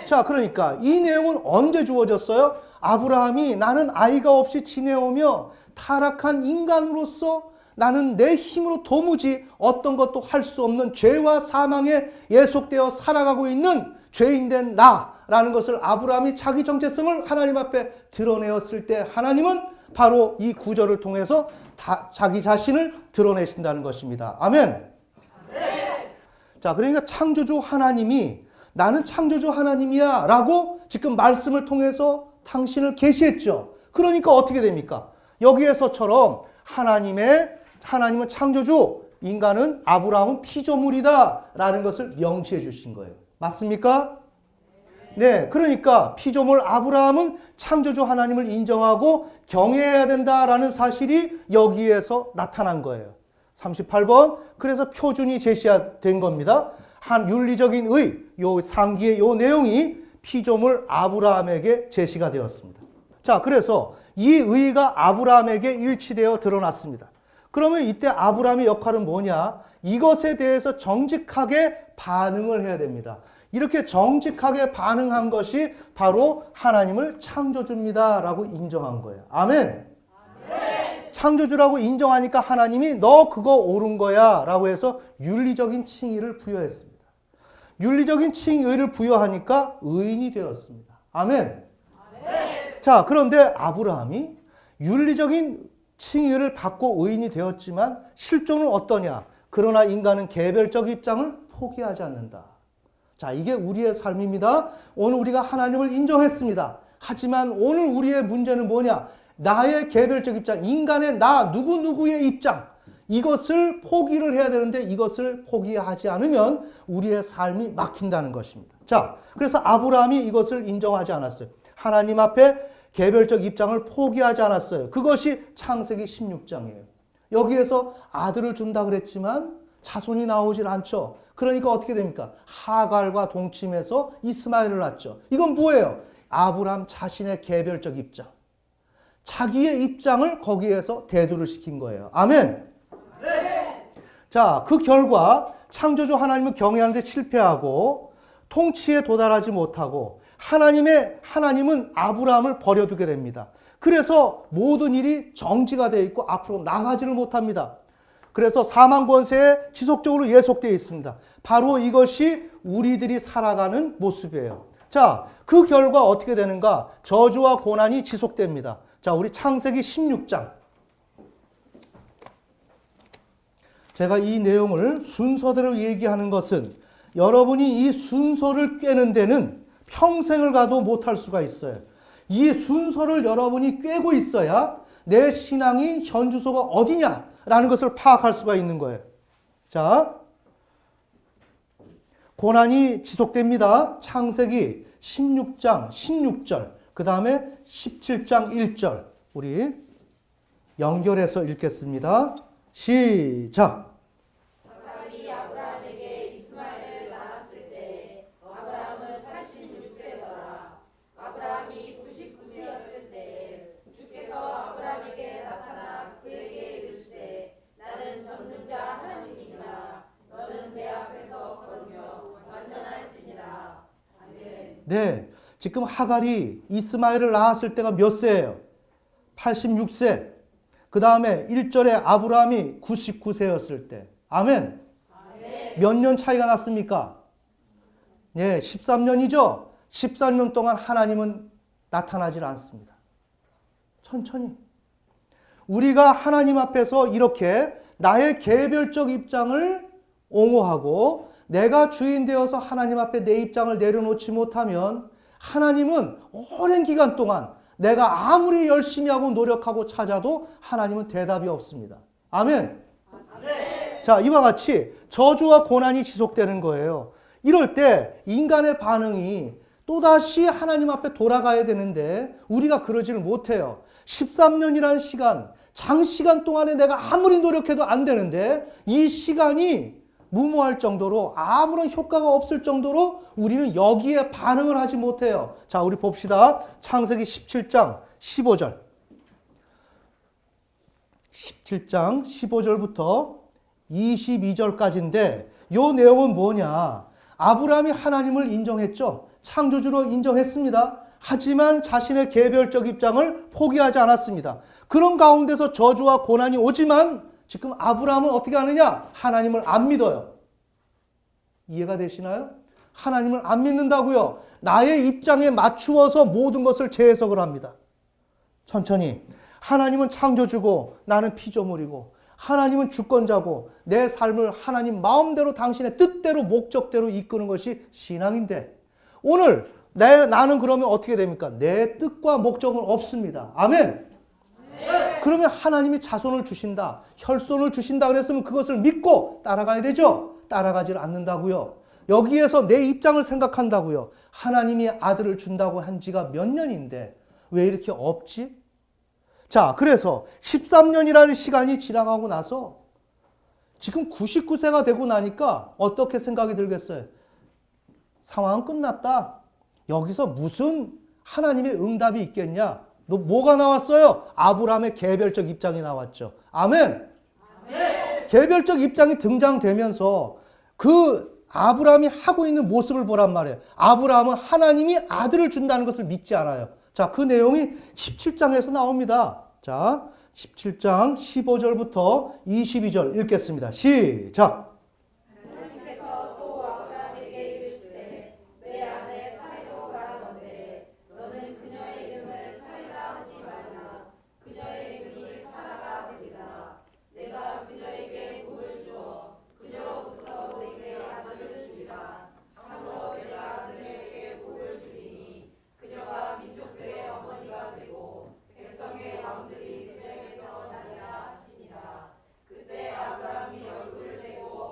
S1: 자, 그러니까 이 내용은 언제 주어졌어요? 아브라함이 나는 아이가 없이 지내오며 타락한 인간으로서 나는 내 힘으로 도무지 어떤 것도 할 수 없는 죄와 사망에 예속되어 살아가고 있는 죄인된 나라는 것을 아브라함이 자기 정체성을 하나님 앞에 드러내었을 때, 하나님은 바로 이 구절을 통해서 자기 자신을 드러내신다는 것입니다. 아멘. 자, 그러니까 창조주 하나님이 나는 창조주 하나님이야 라고 지금 말씀을 통해서 당신을 계시했죠. 그러니까 어떻게 됩니까? 여기에서처럼 하나님은 창조주, 인간은 아브라함은 피조물이다 라는 것을 명시해 주신 거예요. 맞습니까? 네, 그러니까 피조물 아브라함은 창조주 하나님을 인정하고 경외해야 된다라는 사실이 여기에서 나타난 거예요. 38번, 그래서 표준이 제시된 겁니다. 한 윤리적인 의, 요 상기의 요 내용이 피조물 아브라함에게 제시가 되었습니다. 자, 그래서 이 의가 아브라함에게 일치되어 드러났습니다. 그러면 이때 아브라함의 역할은 뭐냐? 이것에 대해서 정직하게 반응을 해야 됩니다. 이렇게 정직하게 반응한 것이 바로 하나님을 창조주입니다라고 인정한 거예요. 아멘. 창조주라고 인정하니까 하나님이 너 그거 옳은 거야 라고 해서 윤리적인 칭의를 부여했습니다. 윤리적인 칭의를 부여하니까 의인이 되었습니다. 아멘. 자, 그런데 아브라함이 윤리적인 칭의를 받고 의인이 되었지만 실존은 어떠냐? 그러나 인간은 개별적 입장을 포기하지 않는다. 자, 이게 우리의 삶입니다. 오늘 우리가 하나님을 인정했습니다. 하지만 오늘 우리의 문제는 뭐냐? 나의 개별적 입장, 인간의 나 누구누구의 입장, 이것을 포기를 해야 되는데 이것을 포기하지 않으면 우리의 삶이 막힌다는 것입니다. 자, 그래서 아브라함이 이것을 인정하지 않았어요. 하나님 앞에 개별적 입장을 포기하지 않았어요. 그것이 창세기 16장이에요. 여기에서 아들을 준다 그랬지만 자손이 나오질 않죠. 그러니까 어떻게 됩니까? 하갈과 동침해서 이스마엘을 낳죠. 이건 뭐예요? 아브라함 자신의 개별적 입장. 자기의 입장을 거기에서 대두를 시킨 거예요. 아멘. 자, 그 결과 창조주 하나님을 경외하는 데 실패하고 통치에 도달하지 못하고 하나님은 아브라함을 버려두게 됩니다. 그래서 모든 일이 정지가 되어 있고 앞으로 나가지를 못합니다. 그래서 사망 권세에 지속적으로 예속되어 있습니다. 바로 이것이 우리들이 살아가는 모습이에요. 자, 그 결과 어떻게 되는가? 저주와 고난이 지속됩니다. 자, 우리 창세기 16장. 제가 이 내용을 순서대로 얘기하는 것은 여러분이 이 순서를 꿰는 데는 평생을 가도 못할 수가 있어요. 이 순서를 여러분이 꿰고 있어야 내 신앙이 현주소가 어디냐라는 것을 파악할 수가 있는 거예요. 자, 고난이 지속됩니다. 창세기 16장 16절, 그 다음에 17장 1절 우리 연결해서 읽겠습니다. 시작.
S2: 하갈이 아브라함에게 이스마엘을 낳았을 때 아브라함은 86세더라. 아브라함이 99세였을 때 주께서 아브라함에게 나타나 그에게 이르시되 나는 전능자 하나님이니라. 너는 내 앞에서 걸으며 완전할지니라. 아멘.
S1: 네, 지금 하갈이 이스마엘을 낳았을 때가 몇 세예요? 86세. 그 다음에 1절에 아브라함이 99세였을 때. 아멘. 몇 년 차이가 났습니까? 예, 13년이죠? 13년 동안 하나님은 나타나질 않습니다. 천천히. 우리가 하나님 앞에서 이렇게 나의 개별적 입장을 옹호하고 내가 주인 되어서 하나님 앞에 내 입장을 내려놓지 못하면 하나님은 오랜 기간 동안 내가 아무리 열심히 하고 노력하고 찾아도 하나님은 대답이 없습니다. 아멘. 아멘. 자, 이와 같이 저주와 고난이 지속되는 거예요. 이럴 때 인간의 반응이 또다시 하나님 앞에 돌아가야 되는데 우리가 그러지를 못해요. 13년이라는 시간, 장시간 동안에 내가 아무리 노력해도 안 되는데 이 시간이 무모할 정도로 아무런 효과가 없을 정도로 우리는 여기에 반응을 하지 못해요. 자, 우리 봅시다. 창세기 17장 15절. 17장 15절부터 22절까지인데 이 내용은 뭐냐? 아브라함이 하나님을 인정했죠. 창조주로 인정했습니다. 하지만 자신의 개별적 입장을 포기하지 않았습니다. 그런 가운데서 저주와 고난이 오지만 지금 아브라함은 어떻게 하느냐? 하나님을 안 믿어요. 이해가 되시나요? 하나님을 안 믿는다고요. 나의 입장에 맞추어서 모든 것을 재해석을 합니다. 천천히. 하나님은 창조주고 나는 피조물이고 하나님은 주권자고 내 삶을 하나님 마음대로 당신의 뜻대로 목적대로 이끄는 것이 신앙인데 오늘 나는 그러면 어떻게 됩니까? 내 뜻과 목적은 없습니다. 아멘. 그러면 하나님이 자손을 주신다, 혈손을 주신다 그랬으면 그것을 믿고 따라가야 되죠? 따라가지를 않는다고요. 여기에서 내 입장을 생각한다고요. 하나님이 아들을 준다고 한 지가 몇 년인데 왜 이렇게 없지? 자, 그래서 13년이라는 시간이 지나가고 나서 지금 99세가 되고 나니까 어떻게 생각이 들겠어요? 상황은 끝났다. 여기서 무슨 하나님의 응답이 있겠냐? 너 뭐가 나왔어요? 아브라함의 개별적 입장이 나왔죠. 아멘. 아멘. 개별적 입장이 등장되면서 그 아브라함이 하고 있는 모습을 보란 말이에요. 아브라함은 하나님이 아들을 준다는 것을 믿지 않아요. 자, 그 내용이 17장에서 나옵니다. 자, 17장 15절부터 22절 읽겠습니다. 시작.
S2: 하나님께서 또 아브라함에게 이르시되 내 아내 사레로 말하건대 너는 그녀의 이름을 사레라 하지 말라. 그녀의 이름이 사라가 되리라. 내가 그녀에게 복을 주어 그녀로부터 내게 아들을 주리라. 참으로 내가 그녀에게 복을 주리니 그녀가 민족들의 어머니가 되고 백성의 왕들이 그녀에게서 나리라 하시니라. 그때 아브라함이 얼굴을 내고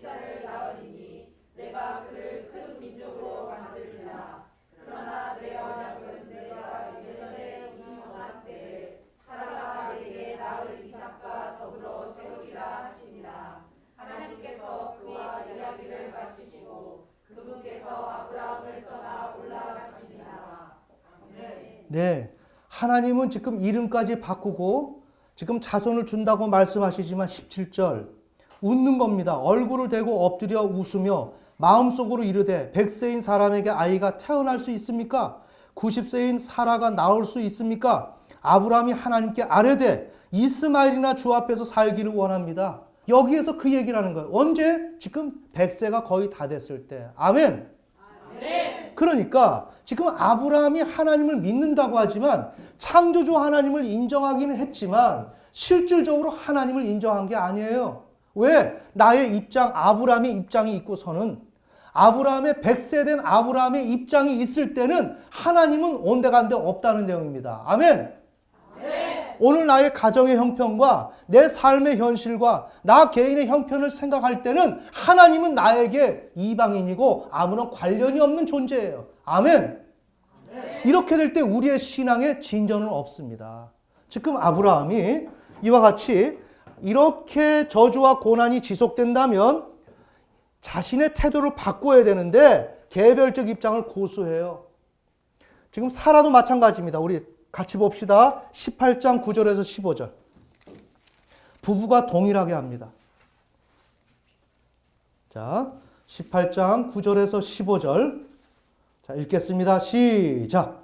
S2: 후치자를 낳으리니 내가 그를 큰 민족으로 만들리라. 그러나 내 언약은 내가 예전에 인정할 때에 사라가 내게 낳을 이삭과 더불어 세우리라 하시니라. 하나님께서 그와 이야기를 마치시고 그분께서 아브라함을 떠나 올라가시니라. 아멘.
S1: 네, 하나님은 지금 이름까지 바꾸고 지금 자손을 준다고 말씀하시지만 17절 웃는 겁니다. 얼굴을 대고 엎드려 웃으며 마음속으로 이르되 100세인 사람에게 아이가 태어날 수 있습니까? 90세인 사라가 나올 수 있습니까? 아브라함이 하나님께 아뢰되 이스마엘이나 주 앞에서 살기를 원합니다. 여기에서 그 얘기를 하는 거예요. 언제? 지금 100세가 거의 다 됐을 때. 아멘. 그러니까 지금 아브라함이 하나님을 믿는다고 하지만 창조주 하나님을 인정하기는 했지만 실질적으로 하나님을 인정한 게 아니에요. 왜? 나의 입장, 아브라함의 입장이 있고서는 아브라함의 100세 된 아브라함의 입장이 있을 때는 하나님은 온데간데 없다는 내용입니다. 아멘. 오늘 나의 가정의 형편과 내 삶의 현실과 나 개인의 형편을 생각할 때는 하나님은 나에게 이방인이고 아무런 관련이 없는 존재예요. 아멘. 이렇게 될 때 우리의 신앙에 진전은 없습니다. 지금 아브라함이 이와 같이 이렇게 저주와 고난이 지속된다면 자신의 태도를 바꿔야 되는데 개별적 입장을 고수해요. 지금 사라도 마찬가지입니다. 우리 같이 봅시다. 18장 9절에서 15절. 부부가 동일하게 합니다. 자, 18장 9절에서 15절. 자, 읽겠습니다. 시작.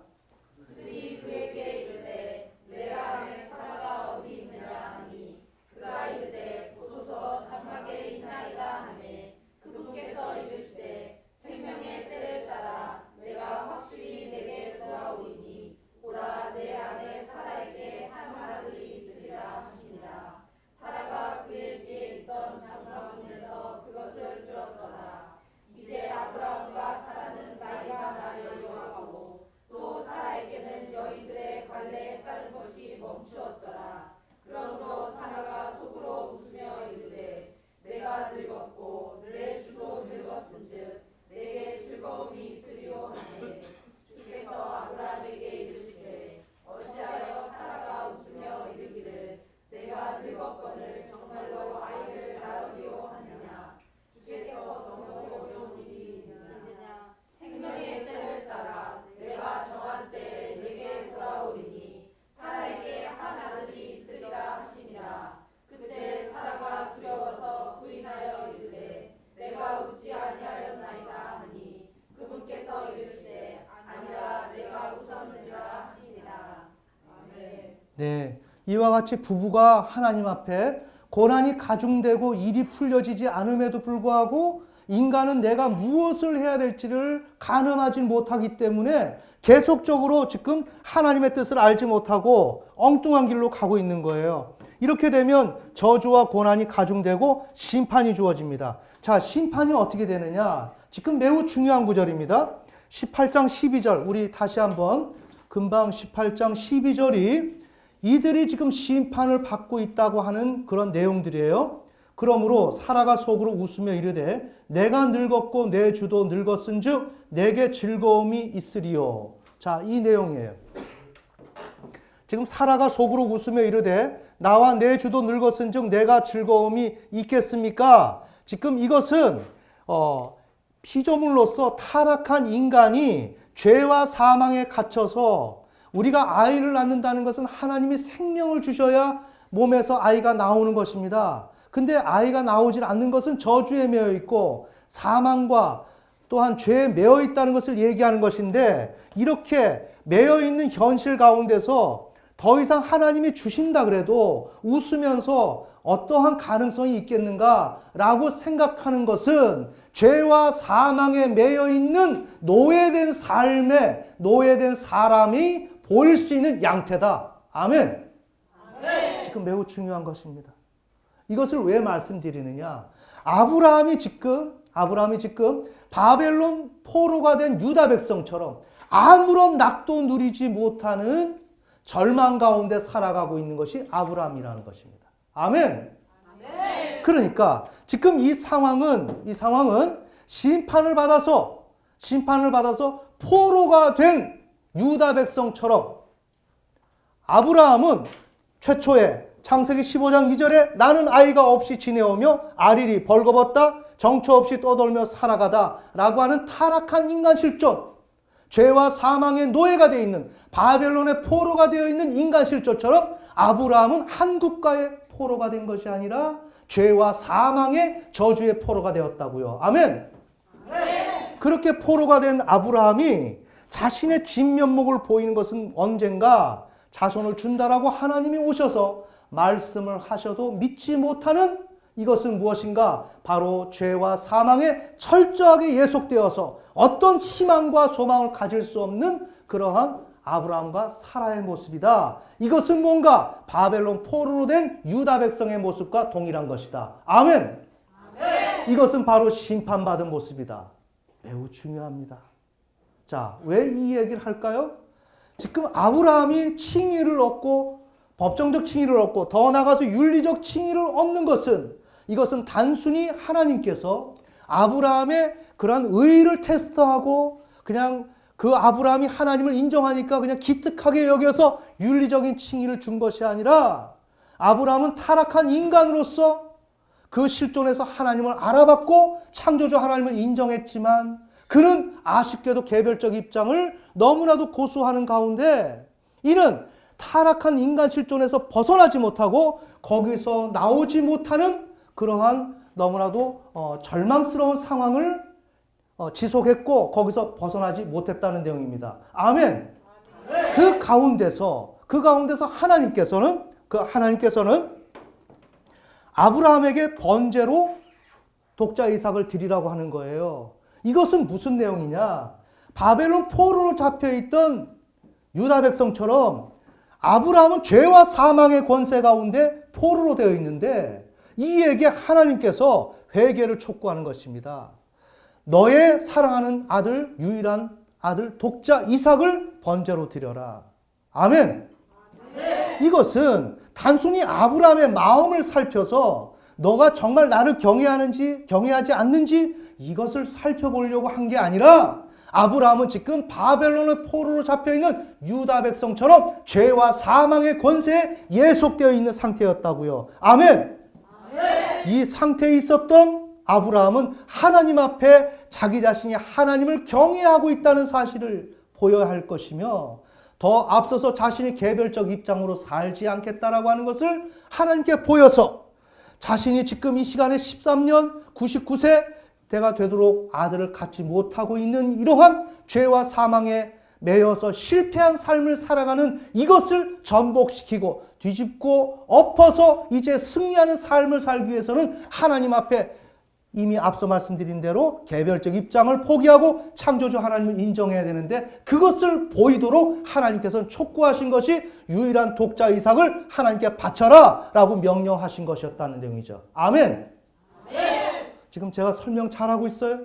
S2: 그들이 그에게 이르되 내가 아내 사라가 어디 있느냐 하니 그가 이르되 보소서 장막에 있나이다 하매 그분께서 이르시되 생명의 때를 따라 내가 확실히 내게 돌아오리니 보라 내 아내 사라에게 한 아들이 있으리라 하시니라. 사라가 그의 뒤에 있던 장막문에서 그것을 들었더라. 이제 아브라함과 사라는 나이가 나려고 하고 또 사라에게는 여인들의 관례에 따른 것이 멈추었더라. 그러므로 사라가 속으로 웃으며 이르되 내가 늙었고 내 주도 늙었은즉 내게 즐거움이 있으리요 하네. 주께서 아브라함에게 이르시되 어찌하여 사라가 웃으며 이르기를 내가 늙었거늘 정말로 아이를 낳으리요 하느냐. 주께서 너무 어려운 일이 있느냐. 생명의 때를 따라 내가 정한 때에 내게 돌아오리니 사라에게 한 아들이 있으리라 하시니라. 그때 사라가 두려워서 부인하여 이르되 내가 웃지 아니하였나이다 하니 그분께서 이르시되 아니라 내가 웃었느니라 하시니라. 아멘.
S1: 네, 이와 같이 부부가 하나님 앞에 고난이 가중되고 일이 풀려지지 않음에도 불구하고 인간은 내가 무엇을 해야 될지를 가늠하지 못하기 때문에 계속적으로 지금 하나님의 뜻을 알지 못하고 엉뚱한 길로 가고 있는 거예요. 이렇게 되면 저주와 고난이 가중되고 심판이 주어집니다. 자, 심판이 어떻게 되느냐? 지금 매우 중요한 구절입니다. 18장 12절, 우리 다시 한번 금방 18장 12절이 이들이 지금 심판을 받고 있다고 하는 그런 내용들이에요. 그러므로 사라가 속으로 웃으며 이르되 내가 늙었고 내 주도 늙었은즉 내게 즐거움이 있으리요. 자, 이 내용이에요. 지금 사라가 속으로 웃으며 이르되 나와 내 주도 늙었은즉 내가 즐거움이 있겠습니까? 지금 이것은 피조물로서 타락한 인간이 죄와 사망에 갇혀서 우리가 아이를 낳는다는 것은 하나님이 생명을 주셔야 몸에서 아이가 나오는 것입니다. 근데 아이가 나오질 않는 것은 저주에 매여 있고 사망과 또한 죄에 매여 있다는 것을 얘기하는 것인데 이렇게 매여 있는 현실 가운데서 더 이상 하나님이 주신다 그래도 웃으면서 어떠한 가능성이 있겠는가라고 생각하는 것은 죄와 사망에 매여 있는 노예된 삶에 노예된 사람이 보일 수 있는 양태다. 아멘. 지금 매우 중요한 것입니다. 이것을 왜 말씀드리느냐? 아브라함이 지금 바벨론 포로가 된 유다 백성처럼 아무런 낙도 누리지 못하는 절망 가운데 살아가고 있는 것이 아브라함이라는 것입니다. 아멘. 그러니까 지금 이 상황은 심판을 받아서 포로가 된 유다 백성처럼 아브라함은 최초에 창세기 15장 2절에 나는 아이가 없이 지내오며 아리리 벌거벗다 정처 없이 떠돌며 살아가다 라고 하는 타락한 인간 실존, 죄와 사망의 노예가 되어 있는 바벨론의 포로가 되어 있는 인간 실존처럼 아브라함은 한 국가의 포로가 된 것이 아니라 죄와 사망의 저주의 포로가 되었다고요. 아멘. 그렇게 포로가 된 아브라함이 자신의 진면목을 보이는 것은 언젠가 자손을 준다라고 하나님이 오셔서 말씀을 하셔도 믿지 못하는 이것은 무엇인가? 바로 죄와 사망에 철저하게 예속되어서 어떤 희망과 소망을 가질 수 없는 그러한 아브라함과 사라의 모습이다. 이것은 뭔가 바벨론 포로로 된 유다 백성의 모습과 동일한 것이다. 아멘. 이것은 바로 심판받은 모습이다. 매우 중요합니다. 자, 왜 이 얘기를 할까요? 지금 아브라함이 칭의를 얻고 법정적 칭의를 얻고 더 나아가서 윤리적 칭의를 얻는 것은 이것은 단순히 하나님께서 아브라함의 그러한 의의를 테스트하고 그냥 그 아브라함이 하나님을 인정하니까 그냥 기특하게 여겨서 윤리적인 칭의를 준 것이 아니라 아브라함은 타락한 인간으로서 그 실존에서 하나님을 알아봤고 창조주 하나님을 인정했지만 그는 아쉽게도 개별적 입장을 너무나도 고수하는 가운데 이는 타락한 인간 실존에서 벗어나지 못하고 거기서 나오지 못하는 그러한 너무나도 절망스러운 상황을 지속했고 거기서 벗어나지 못했다는 내용입니다. 아멘. 그 가운데서 하나님께서는 아브라함에게 번제로 독자 이삭을 드리라고 하는 거예요. 이것은 무슨 내용이냐? 바벨론 포로로 잡혀있던 유다 백성처럼 아브라함은 죄와 사망의 권세 가운데 포로로 되어 있는데 이에게 하나님께서 회개를 촉구하는 것입니다. 너의 사랑하는 아들, 유일한 아들, 독자 이삭을 번제로 드려라. 아멘. 이것은 단순히 아브라함의 마음을 살펴서 너가 정말 나를 경외하는지 경외하지 않는지 이것을 살펴보려고 한 게 아니라 아브라함은 지금 바벨론의 포로로 잡혀있는 유다 백성처럼 죄와 사망의 권세에 예속되어 있는 상태였다고요. 아멘. 이 상태에 있었던 아브라함은 하나님 앞에 자기 자신이 하나님을 경외하고 있다는 사실을 보여야 할 것이며 더 앞서서 자신이 개별적 입장으로 살지 않겠다라고 하는 것을 하나님께 보여서 자신이 지금 이 시간에 13년 99세 때가 되도록 아들을 갖지 못하고 있는 이러한 죄와 사망에 매여서 실패한 삶을 살아가는 이것을 전복시키고 뒤집고 엎어서 이제 승리하는 삶을 살기 위해서는 하나님 앞에 이미 앞서 말씀드린 대로 개별적 입장을 포기하고 창조주 하나님을 인정해야 되는데 그것을 보이도록 하나님께서는 촉구하신 것이 유일한 독자 이삭을 하나님께 바쳐라 라고 명령하신 것이었다는 내용이죠. 아멘. 지금 제가 설명 잘하고 있어요?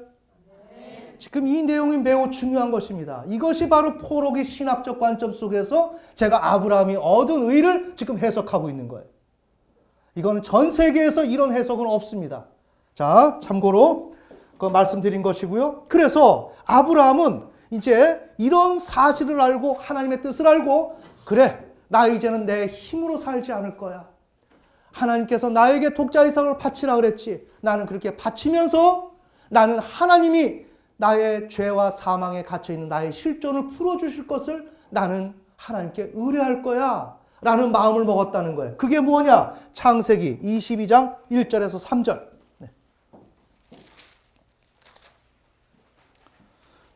S1: 지금 이 내용이 매우 중요한 것입니다. 이것이 바로 포로기 신학적 관점 속에서 제가 아브라함이 얻은 의를 지금 해석하고 있는 거예요. 이거는 전 세계에서 이런 해석은 없습니다. 자, 참고로 그 말씀드린 것이고요. 그래서 아브라함은 이제 이런 사실을 알고 하나님의 뜻을 알고 그래, 나 이제는 내 힘으로 살지 않을 거야. 하나님께서 나에게 독자 이삭을 바치라 그랬지. 나는 그렇게 바치면서 나는 하나님이 나의 죄와 사망에 갇혀있는 나의 실존을 풀어주실 것을 나는 하나님께 의뢰할 거야 라는 마음을 먹었다는 거예요. 그게 뭐냐? 창세기 22장 1절에서 3절.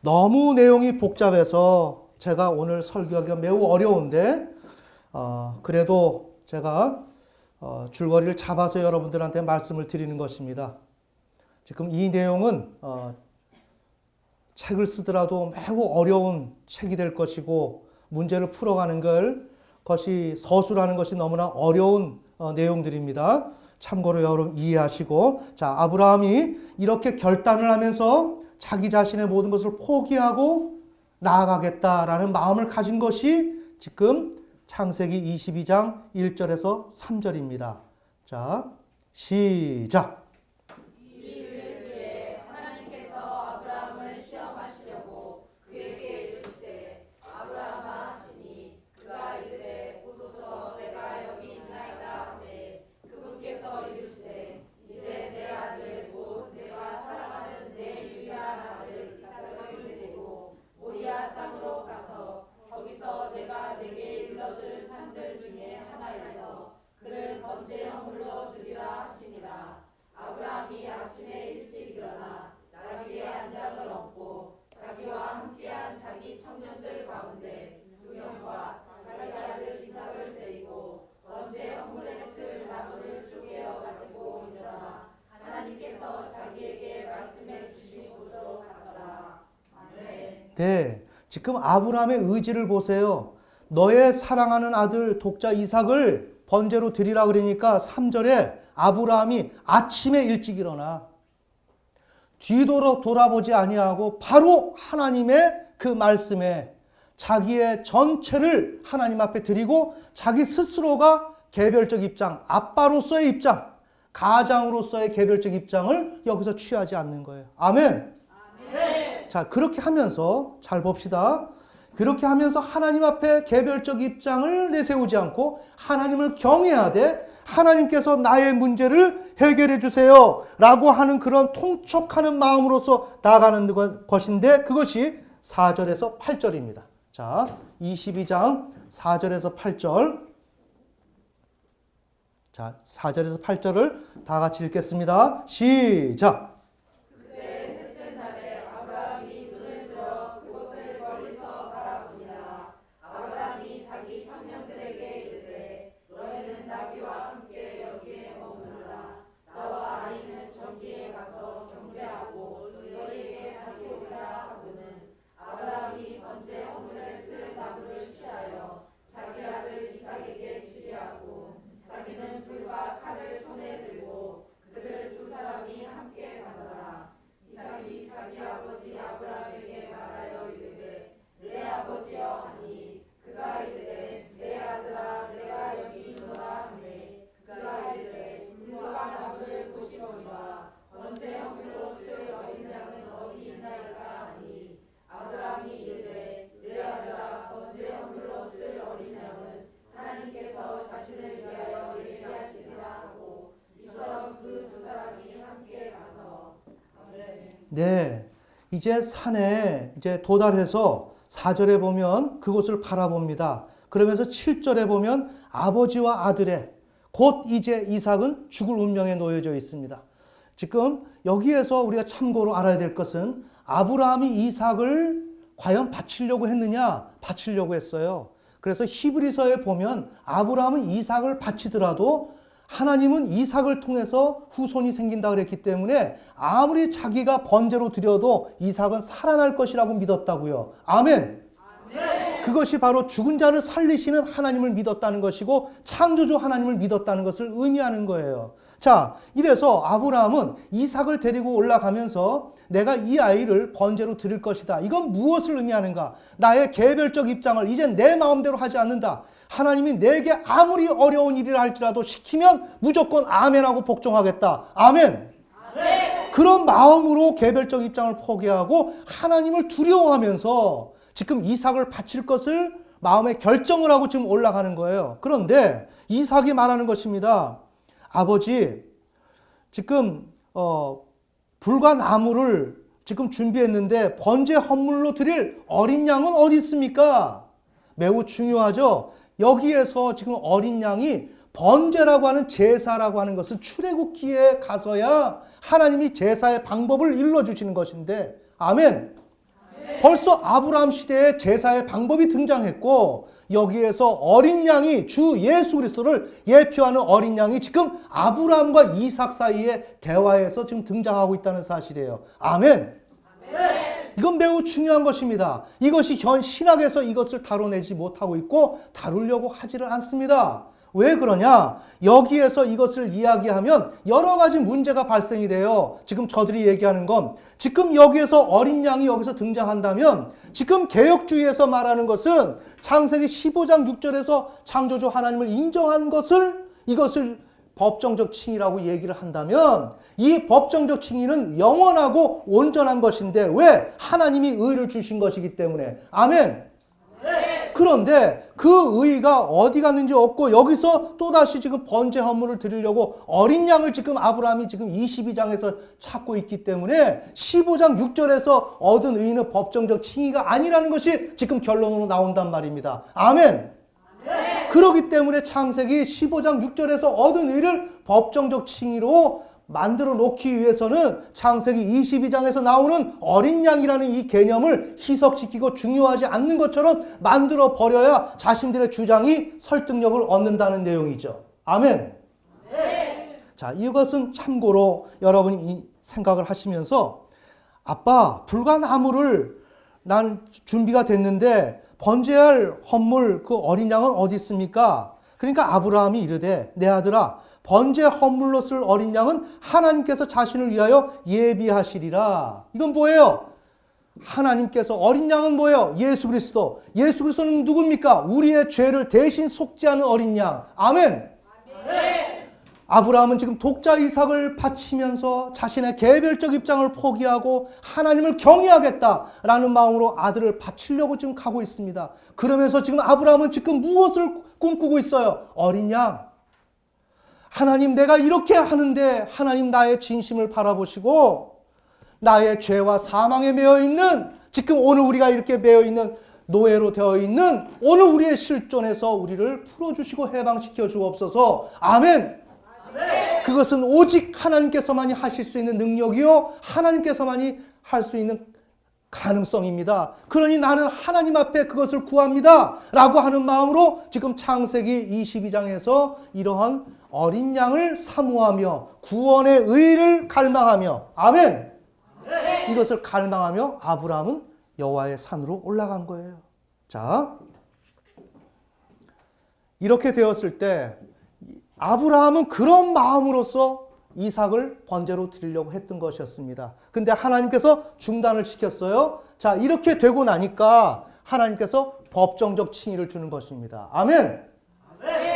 S1: 너무 내용이 복잡해서 제가 오늘 설교하기가 매우 어려운데 그래도 제가 줄거리를 잡아서 여러분들한테 말씀을 드리는 것입니다. 지금 이 내용은 책을 쓰더라도 매우 어려운 책이 될 것이고 문제를 풀어가는 것이 서술하는 것이 너무나 어려운 내용들입니다. 참고로 여러분 이해하시고 자 아브라함이 이렇게 결단을 하면서 자기 자신의 모든 것을 포기하고 나아가겠다라는 마음을 가진 것이 지금 창세기 22장 1절에서 3절입니다. 자, 시작. 네, 지금 아브라함의 의지를 보세요. 너의 사랑하는 아들 독자 이삭을 번제로 드리라 그러니까 3절에 아브라함이 아침에 일찍 일어나 뒤돌아 돌아보지 아니하고 바로 하나님의 그 말씀에 자기의 전체를 하나님 앞에 드리고 자기 스스로가 개별적 입장, 아빠로서의 입장, 가장으로서의 개별적 입장을 여기서 취하지 않는 거예요. 아멘. 아멘. 자, 그렇게 하면서 잘 봅시다. 그렇게 하면서 하나님 앞에 개별적 입장을 내세우지 않고 하나님을 경외하되 하나님께서 나의 문제를 해결해 주세요 라고 하는 그런 통촉하는 마음으로서 나아가는 것인데 그것이 4절에서 8절입니다. 자, 22장 4절에서 8절. 자, 4절에서 8절을 다 같이 읽겠습니다. 시작.
S2: 그때 셋째 날에 아브라함이 눈을 들어 그곳을 멀리서 바라보니라. 아브라함이 자기 청년들에게 이르되 너희는 나귀와 함께 여기에 머무르라. 나와 아이는 저기에 가서 경배하고 너희에게 다시 오리라 하고는 아브라함이 번제 허물에 쓸 나무를 취하여 자기 아들 이삭에게 지휘하고 자기는 불과 칼을 손에 들고 그들 두 사람이 함께 가더라. 이삭이 자기 아버지 아브라함에게 말하여 이르되 내 아버지여 하니 그가 이르되 내 아들아 내가 여기 있노라 하매 그가 이르되 불과 나무를 보시거니와 번제 허물로 쓸 어린 양은 어디 있나이까 하니 아브라함이 이르되 내 아들아 번제 허물로 쓸 어린 양은 하나님께서 자신을 위하여 예비하시리라 하고 이처럼 그 두 사람이 함께 가서
S1: 네, 이제 산에 이제 도달해서 4절에 보면 그곳을 바라봅니다. 그러면서 7절에 보면 아버지와 아들의 곧 이제 이삭은 죽을 운명에 놓여져 있습니다. 지금 여기에서 우리가 참고로 알아야 될 것은 아브라함이 이삭을 과연 바치려고 했느냐? 바치려고 했어요. 그래서 히브리서에 보면 아브라함은 이삭을 바치더라도 하나님은 이삭을 통해서 후손이 생긴다 그랬기 때문에 아무리 자기가 번제로 드려도 이삭은 살아날 것이라고 믿었다고요. 아멘. 아멘. 그것이 바로 죽은 자를 살리시는 하나님을 믿었다는 것이고 창조주 하나님을 믿었다는 것을 의미하는 거예요. 자, 이래서 아브라함은 이삭을 데리고 올라가면서 내가 이 아이를 번제로 드릴 것이다. 이건 무엇을 의미하는가? 나의 개별적 입장을 이제 내 마음대로 하지 않는다. 하나님이 내게 아무리 어려운 일이라 할지라도 시키면 무조건 아멘하고 복종하겠다. 아멘. 아멘. 그런 마음으로 개별적 입장을 포기하고 하나님을 두려워하면서 지금 이삭을 바칠 것을 마음에 결정을 하고 지금 올라가는 거예요. 그런데 이삭이 말하는 것입니다. 아버지, 지금 불과 나무를 지금 준비했는데 번제 헌물로 드릴 어린 양은 어디 있습니까? 매우 중요하죠. 여기에서 지금 어린 양이 번제라고 하는 제사라고 하는 것을 출애굽기에 가서야 하나님이 제사의 방법을 일러주시는 것인데 아멘. 벌써 아브라함 시대에 제사의 방법이 등장했고 여기에서 어린 양이 주 예수 그리스도를 예표하는 어린 양이 지금 아브라함과 이삭 사이의 대화에서 지금 등장하고 있다는 사실이에요. 아멘. 이건 매우 중요한 것입니다. 이것이 현 신학에서 이것을 다뤄내지 못하고 있고 다루려고 하지를 않습니다. 왜 그러냐? 여기에서 이것을 이야기하면 여러 가지 문제가 발생이 돼요. 지금 저들이 얘기하는 건 지금 여기에서 어린 양이 여기서 등장한다면 지금 개혁주의에서 말하는 것은 창세기 15장 6절에서 창조주 하나님을 인정한 것을 이것을 법정적 칭의라고 얘기를 한다면 이 법정적 칭의는 영원하고 온전한 것인데 왜? 하나님이 의를 주신 것이기 때문에. 아멘. 네. 그런데 그 의가 어디 갔는지 없고 여기서 또다시 지금 번제 헌물을 드리려고 어린 양을 지금 아브라함이 지금 22장에서 찾고 있기 때문에 15장 6절에서 얻은 의는 법정적 칭의가 아니라는 것이 지금 결론으로 나온단 말입니다. 아멘. 그렇기 때문에 창세기 15장 6절에서 얻은 의를 법정적 칭의로 만들어 놓기 위해서는 창세기 22장에서 나오는 어린 양이라는 이 개념을 희석시키고 중요하지 않는 것처럼 만들어 버려야 자신들의 주장이 설득력을 얻는다는 내용이죠. 아멘. 네. 자, 이것은 참고로 여러분이 생각을 하시면서 아빠, 불과 나무를 난 준비가 됐는데 번제할 헌물 그 어린 양은 어디 있습니까? 그러니까 아브라함이 이르되 내 아들아 번제 헌물로 쓸 어린 양은 하나님께서 자신을 위하여 예비하시리라. 이건 뭐예요? 하나님께서 어린 양은 뭐예요? 예수 그리스도. 예수 그리스도는 누굽니까? 우리의 죄를 대신 속죄하는 어린 양. 아멘. 아브라함은 지금 독자 이삭을 바치면서 자신의 개별적 입장을 포기하고 하나님을 경외하겠다라는 마음으로 아들을 바치려고 지금 가고 있습니다. 그러면서 지금 아브라함은 지금 무엇을 꿈꾸고 있어요? 어린 양. 하나님, 내가 이렇게 하는데 하나님 나의 진심을 바라보시고 나의 죄와 사망에 매여 있는, 지금 오늘 우리가 이렇게 매여 있는 노예로 되어 있는 오늘 우리의 실존에서 우리를 풀어주시고 해방시켜 주옵소서. 아멘. 그것은 오직 하나님께서만이 하실 수 있는 능력이요 하나님께서만이 할 수 있는 가능성입니다. 그러니 나는 하나님 앞에 그것을 구합니다 라고 하는 마음으로 지금 창세기 22장에서 이러한 어린 양을 사모하며 구원의 의를 갈망하며, 아멘, 이것을 갈망하며 아브라함은 여호와의 산으로 올라간 거예요. 자, 이렇게 되었을 때 아브라함은 그런 마음으로서 이삭을 번제로 드리려고 했던 것이었습니다. 근데 하나님께서 중단을 시켰어요. 자, 이렇게 되고 나니까 하나님께서 법정적 칭의를 주는 것입니다. 아멘.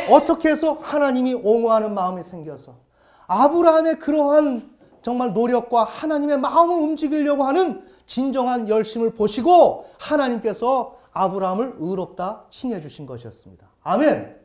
S1: 어떻게 해서 하나님이 옹호하는 마음이 생겨서 아브라함의 그러한 정말 노력과 하나님의 마음을 움직이려고 하는 진정한 열심을 보시고 하나님께서 아브라함을 의롭다 칭해 주신 것이었습니다. 아멘.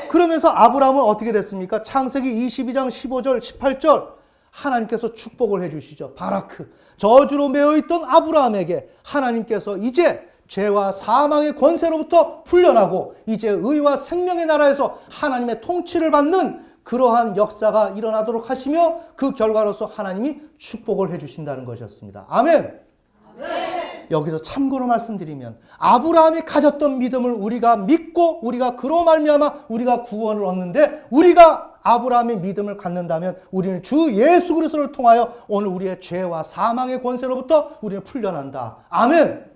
S1: 그러면서 아브라함은 어떻게 됐습니까? 창세기 22장 15절 18절 하나님께서 축복을 해주시죠. 바라크, 저주로 매어있던 아브라함에게 하나님께서 이제 죄와 사망의 권세로부터 풀려나고 이제 의와 생명의 나라에서 하나님의 통치를 받는 그러한 역사가 일어나도록 하시며 그 결과로서 하나님이 축복을 해주신다는 것이었습니다. 아멘. 여기서 참고로 말씀드리면 아브라함이 가졌던 믿음을 우리가 믿고 우리가 그로 말미암아 우리가 구원을 얻는데, 우리가 아브라함의 믿음을 갖는다면 우리는 주 예수 그리스도를 통하여 오늘 우리의 죄와 사망의 권세로부터 우리는 풀려난다. 아멘.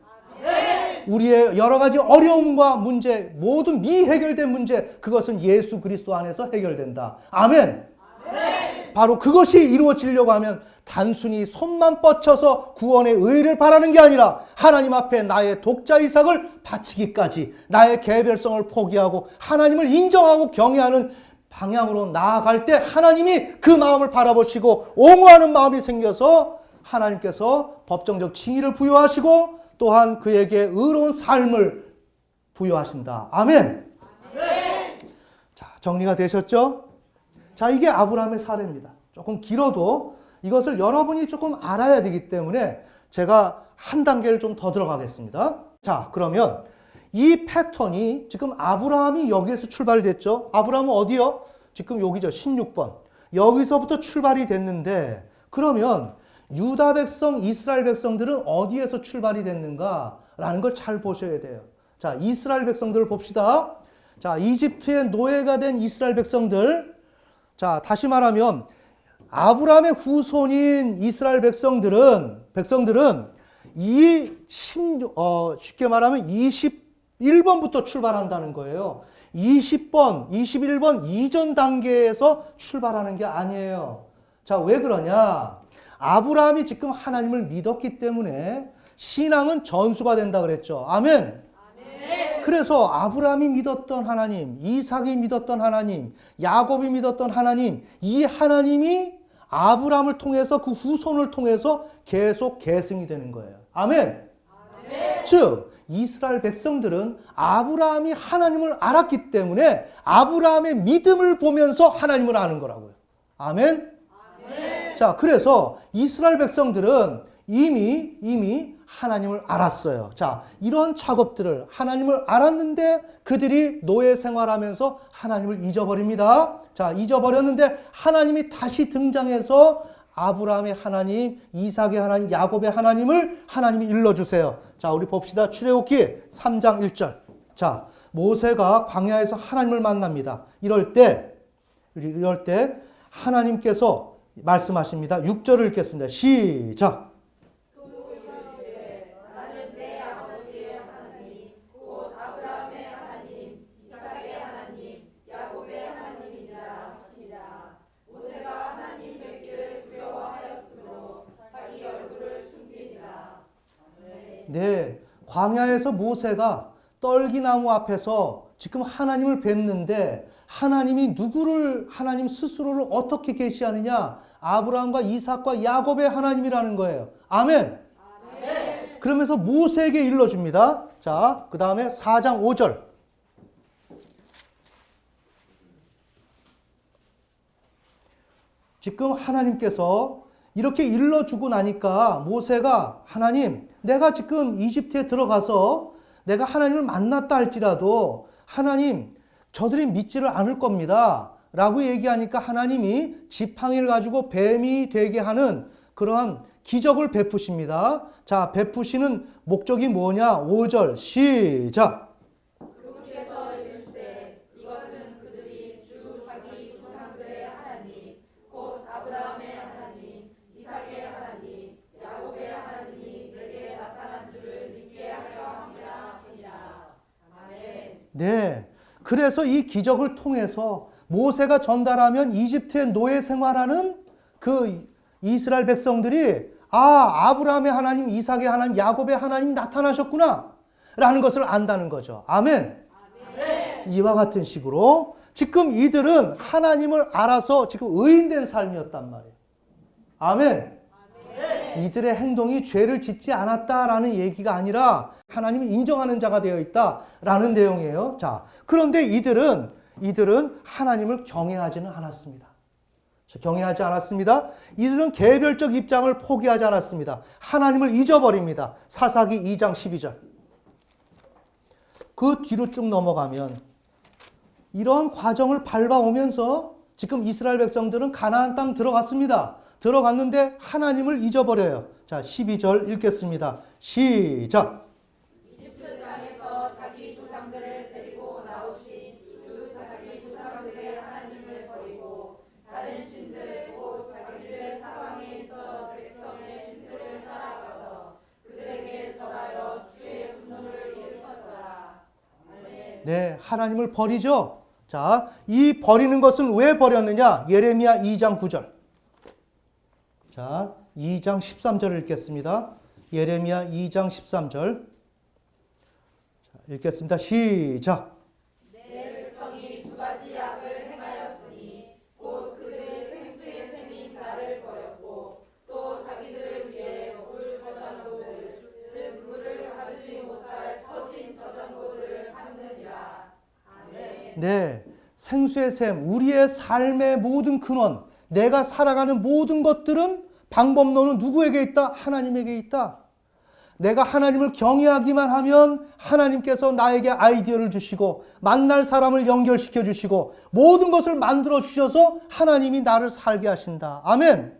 S1: 우리의 여러 가지 어려움과 문제, 모든 미해결된 문제, 그것은 예수 그리스도 안에서 해결된다. 아멘. 바로 그것이 이루어지려고 하면 단순히 손만 뻗쳐서 구원의 의를 바라는 게 아니라 하나님 앞에 나의 독자 이삭을 바치기까지 나의 개별성을 포기하고 하나님을 인정하고 경외하는 방향으로 나아갈 때 하나님이 그 마음을 바라보시고 옹호하는 마음이 생겨서 하나님께서 법정적 칭의를 부여하시고 또한 그에게 의로운 삶을 부여하신다. 아멘. 자, 정리가 되셨죠? 자, 이게 아브라함의 사례입니다. 조금 길어도 이것을 여러분이 조금 알아야 되기 때문에 제가 한 단계를 좀 더 들어가겠습니다. 자, 그러면 이 패턴이 지금 아브라함이 여기에서 출발됐죠. 아브라함은 어디요? 지금 여기죠. 16번. 여기서부터 출발이 됐는데, 그러면 유다 백성, 이스라엘 백성들은 어디에서 출발이 됐는가라는 걸 잘 보셔야 돼요. 자, 이스라엘 백성들을 봅시다. 자, 이집트의 노예가 된 이스라엘 백성들. 자, 다시 말하면 아브라함의 후손인 이스라엘 백성들은 쉽게 말하면 21번부터 출발한다는 거예요. 20번, 21번 이전 단계에서 출발하는 게 아니에요. 자, 왜 그러냐? 아브라함이 지금 하나님을 믿었기 때문에 신앙은 전수가 된다 그랬죠. 아멘. 그래서 아브라함이 믿었던 하나님, 이삭이 믿었던 하나님, 야곱이 믿었던 하나님, 이 하나님이 아브라함을 통해서 그 후손을 통해서 계속 계승이 되는 거예요. 아멘. 즉 이스라엘 백성들은 아브라함이 하나님을 알았기 때문에 아브라함의 믿음을 보면서 하나님을 아는 거라고요. 아멘. 자, 그래서 이스라엘 백성들은 이미 하나님을 알았어요. 자, 이런 작업들을 하나님을 알았는데 그들이 노예 생활하면서 하나님을 잊어버립니다. 자, 잊어버렸는데 하나님이 다시 등장해서 아브라함의 하나님, 이삭의 하나님, 야곱의 하나님을 하나님이 일러주세요. 자, 우리 봅시다. 출애굽기 3장 1절. 자, 모세가 광야에서 하나님을 만납니다. 이럴 때 하나님께서 말씀하십니다. 6절을 읽겠습니다. 시작.
S2: 또 이르시되 나는
S1: 네, 광야에서 모세가 떨기나무 앞에서 지금 하나님을 뵙는데 하나님이 누구를 하나님 스스로를 어떻게 계시하느냐? 아브라함과 이삭과 야곱의 하나님이라는 거예요. 아멘. 그러면서 모세에게 일러줍니다. 자, 그 다음에 4장 5절. 지금 하나님께서 이렇게 일러주고 나니까 모세가 하나님, 내가 지금 이집트에 들어가서 내가 하나님을 만났다 할지라도 하나님, 저들이 믿지를 않을 겁니다. 라고 얘기하니까 하나님이 지팡이를 가지고 뱀이 되게 하는 그러한 기적을 베푸십니다. 자, 베푸시는 목적이 뭐냐? 5절 시작.
S2: 주께서 이르시되 이것은 그들이 주 자기 조상들의 하나님 곧 아브라함의 하나님 이삭의 하나님 야곱의 하나님이 내게 나타난 줄을 믿게 하려 함이라 하시니라. 아멘.
S1: 네. 그래서 이 기적을 통해서 모세가 전달하면 이집트의 노예 생활하는 그 이스라엘 백성들이 아브라함의 하나님, 이삭의 하나님, 야곱의 하나님이 나타나셨구나 라는 것을 안다는 거죠. 아멘. 이와 같은 식으로 지금 이들은 하나님을 알아서 지금 의인된 삶이었단 말이에요. 아멘. 이들의 행동이 죄를 짓지 않았다라는 얘기가 아니라 하나님을 인정하는 자가 되어 있다라는 내용이에요. 자, 그런데 이들은 하나님을 경외하지는 않았습니다. 경외하지 않았습니다. 이들은 개별적 입장을 포기하지 않았습니다. 하나님을 잊어버립니다. 사사기 2장 12절. 그 뒤로 쭉 넘어가면 이런 과정을 밟아오면서 지금 이스라엘 백성들은 가나안 땅 들어갔습니다. 들어갔는데 하나님을 잊어버려요. 자, 12절 읽겠습니다. 시작.
S2: 이집트 땅에서 자기 조상들을 데리고 나오신 주 자기 조상들의 하나님을 버리고 다른 신들을 곧 자기들의 사방에 있던 백성의 신들을 따라가서 그들에게 절하여 주의 분노를 일으켰더라. 아멘.
S1: 네, 하나님을 버리죠. 자, 이 버리는 것은 왜 버렸느냐? 예레미야 2장 9절. 자, 2장 13절을 읽겠습니다. 예레미야 2장 13절. 자, 읽겠습니다. 시작.
S2: 내 백성이 두 가지 악을 행하였으니 곧 그들의 생수의 샘인 나를 버렸고 또 자기들을 위해 물 저장고들 즉 물을 가두지 못할 터진 저장고들을 만드니라. 아멘.
S1: 네, 생수의 샘, 우리의 삶의 모든 근원, 내가 살아가는 모든 것들은 방법론은 누구에게 있다? 하나님에게 있다. 내가 하나님을 경외하기만 하면 하나님께서 나에게 아이디어를 주시고 만날 사람을 연결시켜 주시고 모든 것을 만들어 주셔서 하나님이 나를 살게 하신다. 아멘.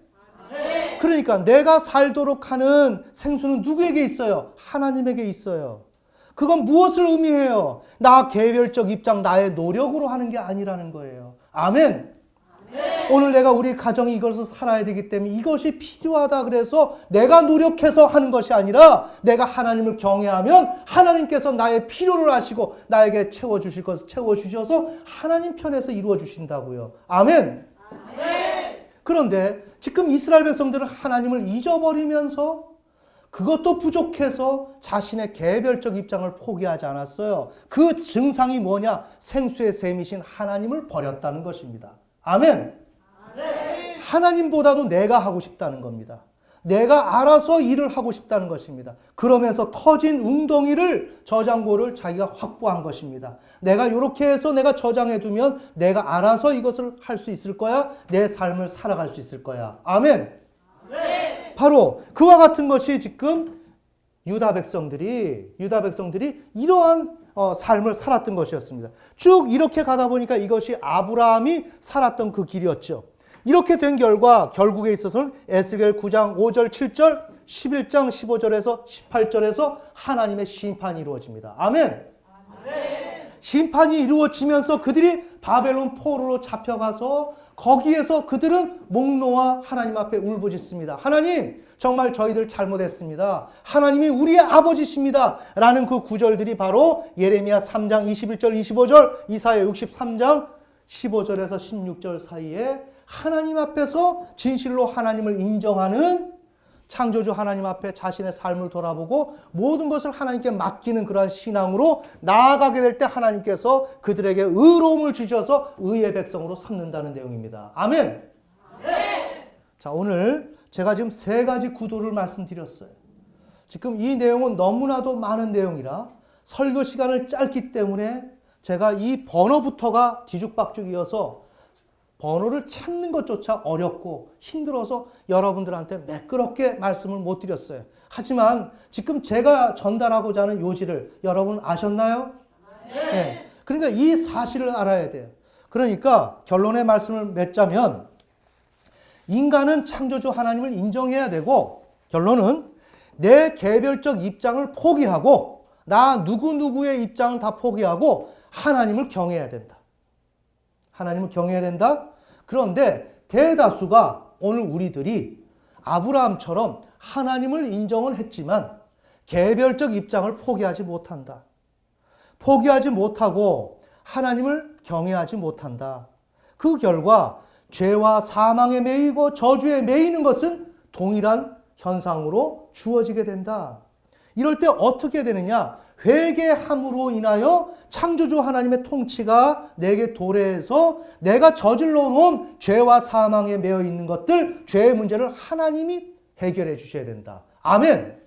S1: 그러니까 내가 살도록 하는 생수는 누구에게 있어요? 하나님에게 있어요. 그건 무엇을 의미해요? 나 개별적 입장, 나의 노력으로 하는 게 아니라는 거예요. 아멘. 오늘 내가 우리 가정이 이것을 살아야 되기 때문에 이것이 필요하다 그래서 내가 노력해서 하는 것이 아니라 내가 하나님을 경외하면 하나님께서 나의 필요를 아시고 나에게 채워주실 것을 채워주셔서 하나님 편에서 이루어주신다고요. 아멘. 그런데 지금 이스라엘 백성들은 하나님을 잊어버리면서 그것도 부족해서 자신의 개별적 입장을 포기하지 않았어요. 그 증상이 뭐냐? 생수의 샘이신 하나님을 버렸다는 것입니다. 아멘. 하나님보다도 내가 하고 싶다는 겁니다. 내가 알아서 일을 하고 싶다는 것입니다. 그러면서 터진 웅덩이를 저장고를 자기가 확보한 것입니다. 내가 이렇게 해서 내가 저장해 두면 내가 알아서 이것을 할 수 있을 거야. 내 삶을 살아갈 수 있을 거야. 아멘. 바로 그와 같은 것이 지금 유다 백성들이 이러한 삶을 살았던 것이었습니다. 쭉 이렇게 가다 보니까 이것이 아브라함이 살았던 그 길이었죠. 이렇게 된 결과 결국에 있어서는 에스겔 9장 5절 7절 11장 15절에서 18절에서 하나님의 심판이 이루어집니다. 아멘. 심판이 이루어지면서 그들이 바벨론 포로로 잡혀가서 거기에서 그들은 목 놓아 하나님 앞에 울부짖습니다. 하나님, 정말 저희들 잘못했습니다. 하나님이 우리의 아버지십니다. 라는 그 구절들이 바로 예레미야 3장 21절 25절 이사야 63장 15절에서 16절 사이에 하나님 앞에서 진실로 하나님을 인정하는 창조주 하나님 앞에 자신의 삶을 돌아보고 모든 것을 하나님께 맡기는 그러한 신앙으로 나아가게 될 때 하나님께서 그들에게 의로움을 주셔서 의의 백성으로 삼는다는 내용입니다. 아멘. 자, 오늘 제가 지금 3가지 구도를 말씀드렸어요. 지금 이 내용은 너무나도 많은 내용이라 설교 시간을 짧기 때문에 제가 이 번호부터가 뒤죽박죽이어서 번호를 찾는 것조차 어렵고 힘들어서 여러분들한테 매끄럽게 말씀을 못 드렸어요. 하지만 지금 제가 전달하고자 하는 요지를 여러분 아셨나요? 네. 그러니까 이 사실을 알아야 돼요. 그러니까 결론의 말씀을 맺자면 인간은 창조주 하나님을 인정해야 되고 결론은 내 개별적 입장을 포기하고 나 누구누구의 입장을 다 포기하고 하나님을 경외해야 된다. 하나님을 경외해야 된다. 그런데 대다수가 오늘 우리들이 아브라함처럼 하나님을 인정을 했지만 개별적 입장을 포기하지 못한다. 포기하지 못하고 하나님을 경외하지 못한다. 그 결과 죄와 사망에 매이고 저주에 매이는 것은 동일한 현상으로 주어지게 된다. 이럴 때 어떻게 되느냐? 회개함으로 인하여 창조주 하나님의 통치가 내게 도래해서 내가 저질러 놓은 죄와 사망에 매여 있는 것들, 죄의 문제를 하나님이 해결해 주셔야 된다. 아멘.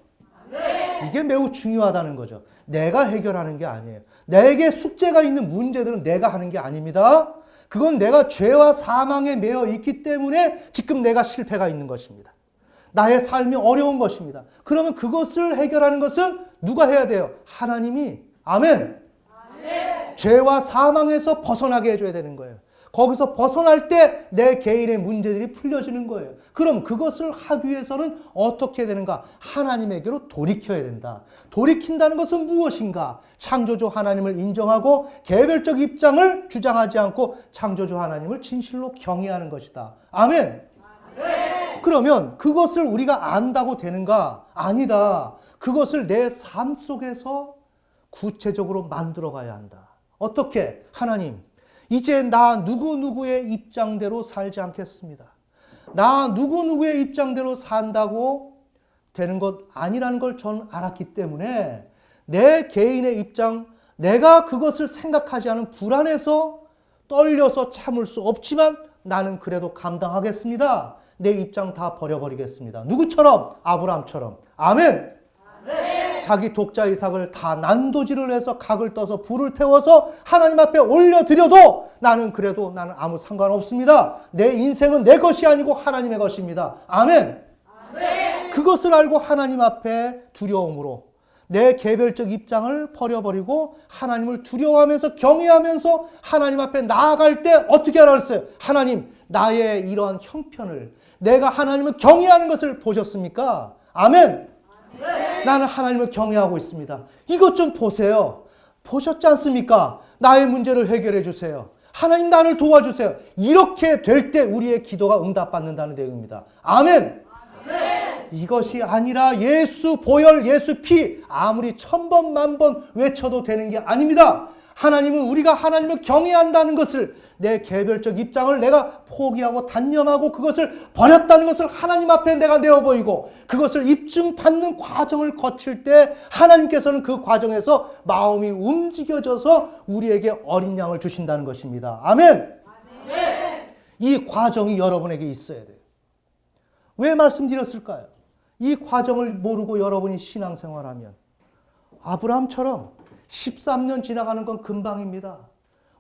S1: 이게 매우 중요하다는 거죠. 내가 해결하는 게 아니에요. 내게 숙제가 있는 문제들은 내가 하는 게 아닙니다. 그건 내가 죄와 사망에 매여 있기 때문에 지금 내가 실패가 있는 것입니다. 나의 삶이 어려운 것입니다. 그러면 그것을 해결하는 것은 누가 해야 돼요? 하나님이. 아멘. 죄와 사망에서 벗어나게 해줘야 되는 거예요. 거기서 벗어날 때 내 개인의 문제들이 풀려지는 거예요. 그럼 그것을 하기 위해서는 어떻게 되는가? 하나님에게로 돌이켜야 된다. 돌이킨다는 것은 무엇인가? 창조주 하나님을 인정하고 개별적 입장을 주장하지 않고 창조주 하나님을 진실로 경외하는 것이다. 아멘. 그러면 그것을 우리가 안다고 되는가? 아니다. 그것을 내 삶 속에서 구체적으로 만들어 가야 한다. 어떻게? 하나님, 이제 나 누구누구의 입장대로 살지 않겠습니다. 나 누구누구의 입장대로 산다고 되는 것 아니라는 걸 저는 알았기 때문에 내 개인의 입장, 내가 그것을 생각하지 않은 불안해서 떨려서 참을 수 없지만 나는 그래도 감당하겠습니다. 내 입장 다 버려버리겠습니다. 누구처럼? 아브라함처럼. 아멘. 자기 독자 이삭을 다 난도질을 해서 각을 떠서 불을 태워서 하나님 앞에 올려드려도 나는 아무 상관없습니다. 내 인생은 내 것이 아니고 하나님의 것입니다. 아멘. 그것을 알고 하나님 앞에 두려움으로 내 개별적 입장을 버려버리고 하나님을 두려워하면서 경외하면서 하나님 앞에 나아갈 때 어떻게 하라 그랬어요? 하나님, 나의 이러한 형편을 내가 하나님을 경외하는 것을 보셨습니까? 아멘. 나는 하나님을 경외하고 있습니다. 이것 좀 보세요. 보셨지 않습니까? 나의 문제를 해결해 주세요. 하나님 나를 도와주세요. 이렇게 될 때 우리의 기도가 응답받는다는 내용입니다. 아멘. 이것이 아니라 예수 보혈, 예수 피 아무리 1000번 만번 외쳐도 되는 게 아닙니다. 하나님은 우리가 하나님을 경외한다는 것을 내 개별적 입장을 내가 포기하고 단념하고 그것을 버렸다는 것을 하나님 앞에 내가 내어보이고 그것을 입증받는 과정을 거칠 때 하나님께서는 그 과정에서 마음이 움직여져서 우리에게 어린 양을 주신다는 것입니다. 아멘. 이 과정이 여러분에게 있어야 돼요. 왜 말씀드렸을까요? 이 과정을 모르고 여러분이 신앙생활하면 아브라함처럼 13년 지나가는 건 금방입니다.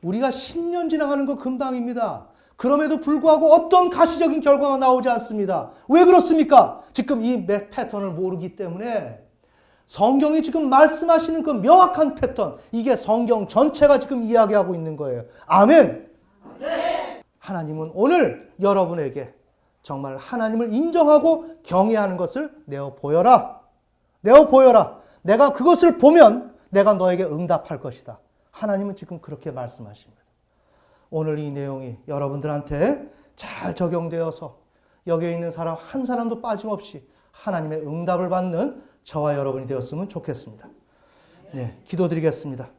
S1: 우리가 10년 지나가는 건 금방입니다. 그럼에도 불구하고 어떤 가시적인 결과가 나오지 않습니다. 왜 그렇습니까? 지금 이 패턴을 모르기 때문에 성경이 지금 말씀하시는 그 명확한 패턴, 이게 성경 전체가 지금 이야기하고 있는 거예요. 아멘. 하나님은 오늘 여러분에게 정말 하나님을 인정하고 경외하는 것을 내어 보여라. 내어 보여라. 내가 그것을 보면 내가 너에게 응답할 것이다. 하나님은 지금 그렇게 말씀하십니다. 오늘 이 내용이 여러분들한테 잘 적용되어서 여기에 있는 사람 한 사람도 빠짐없이 하나님의 응답을 받는 저와 여러분이 되었으면 좋겠습니다. 네, 기도드리겠습니다.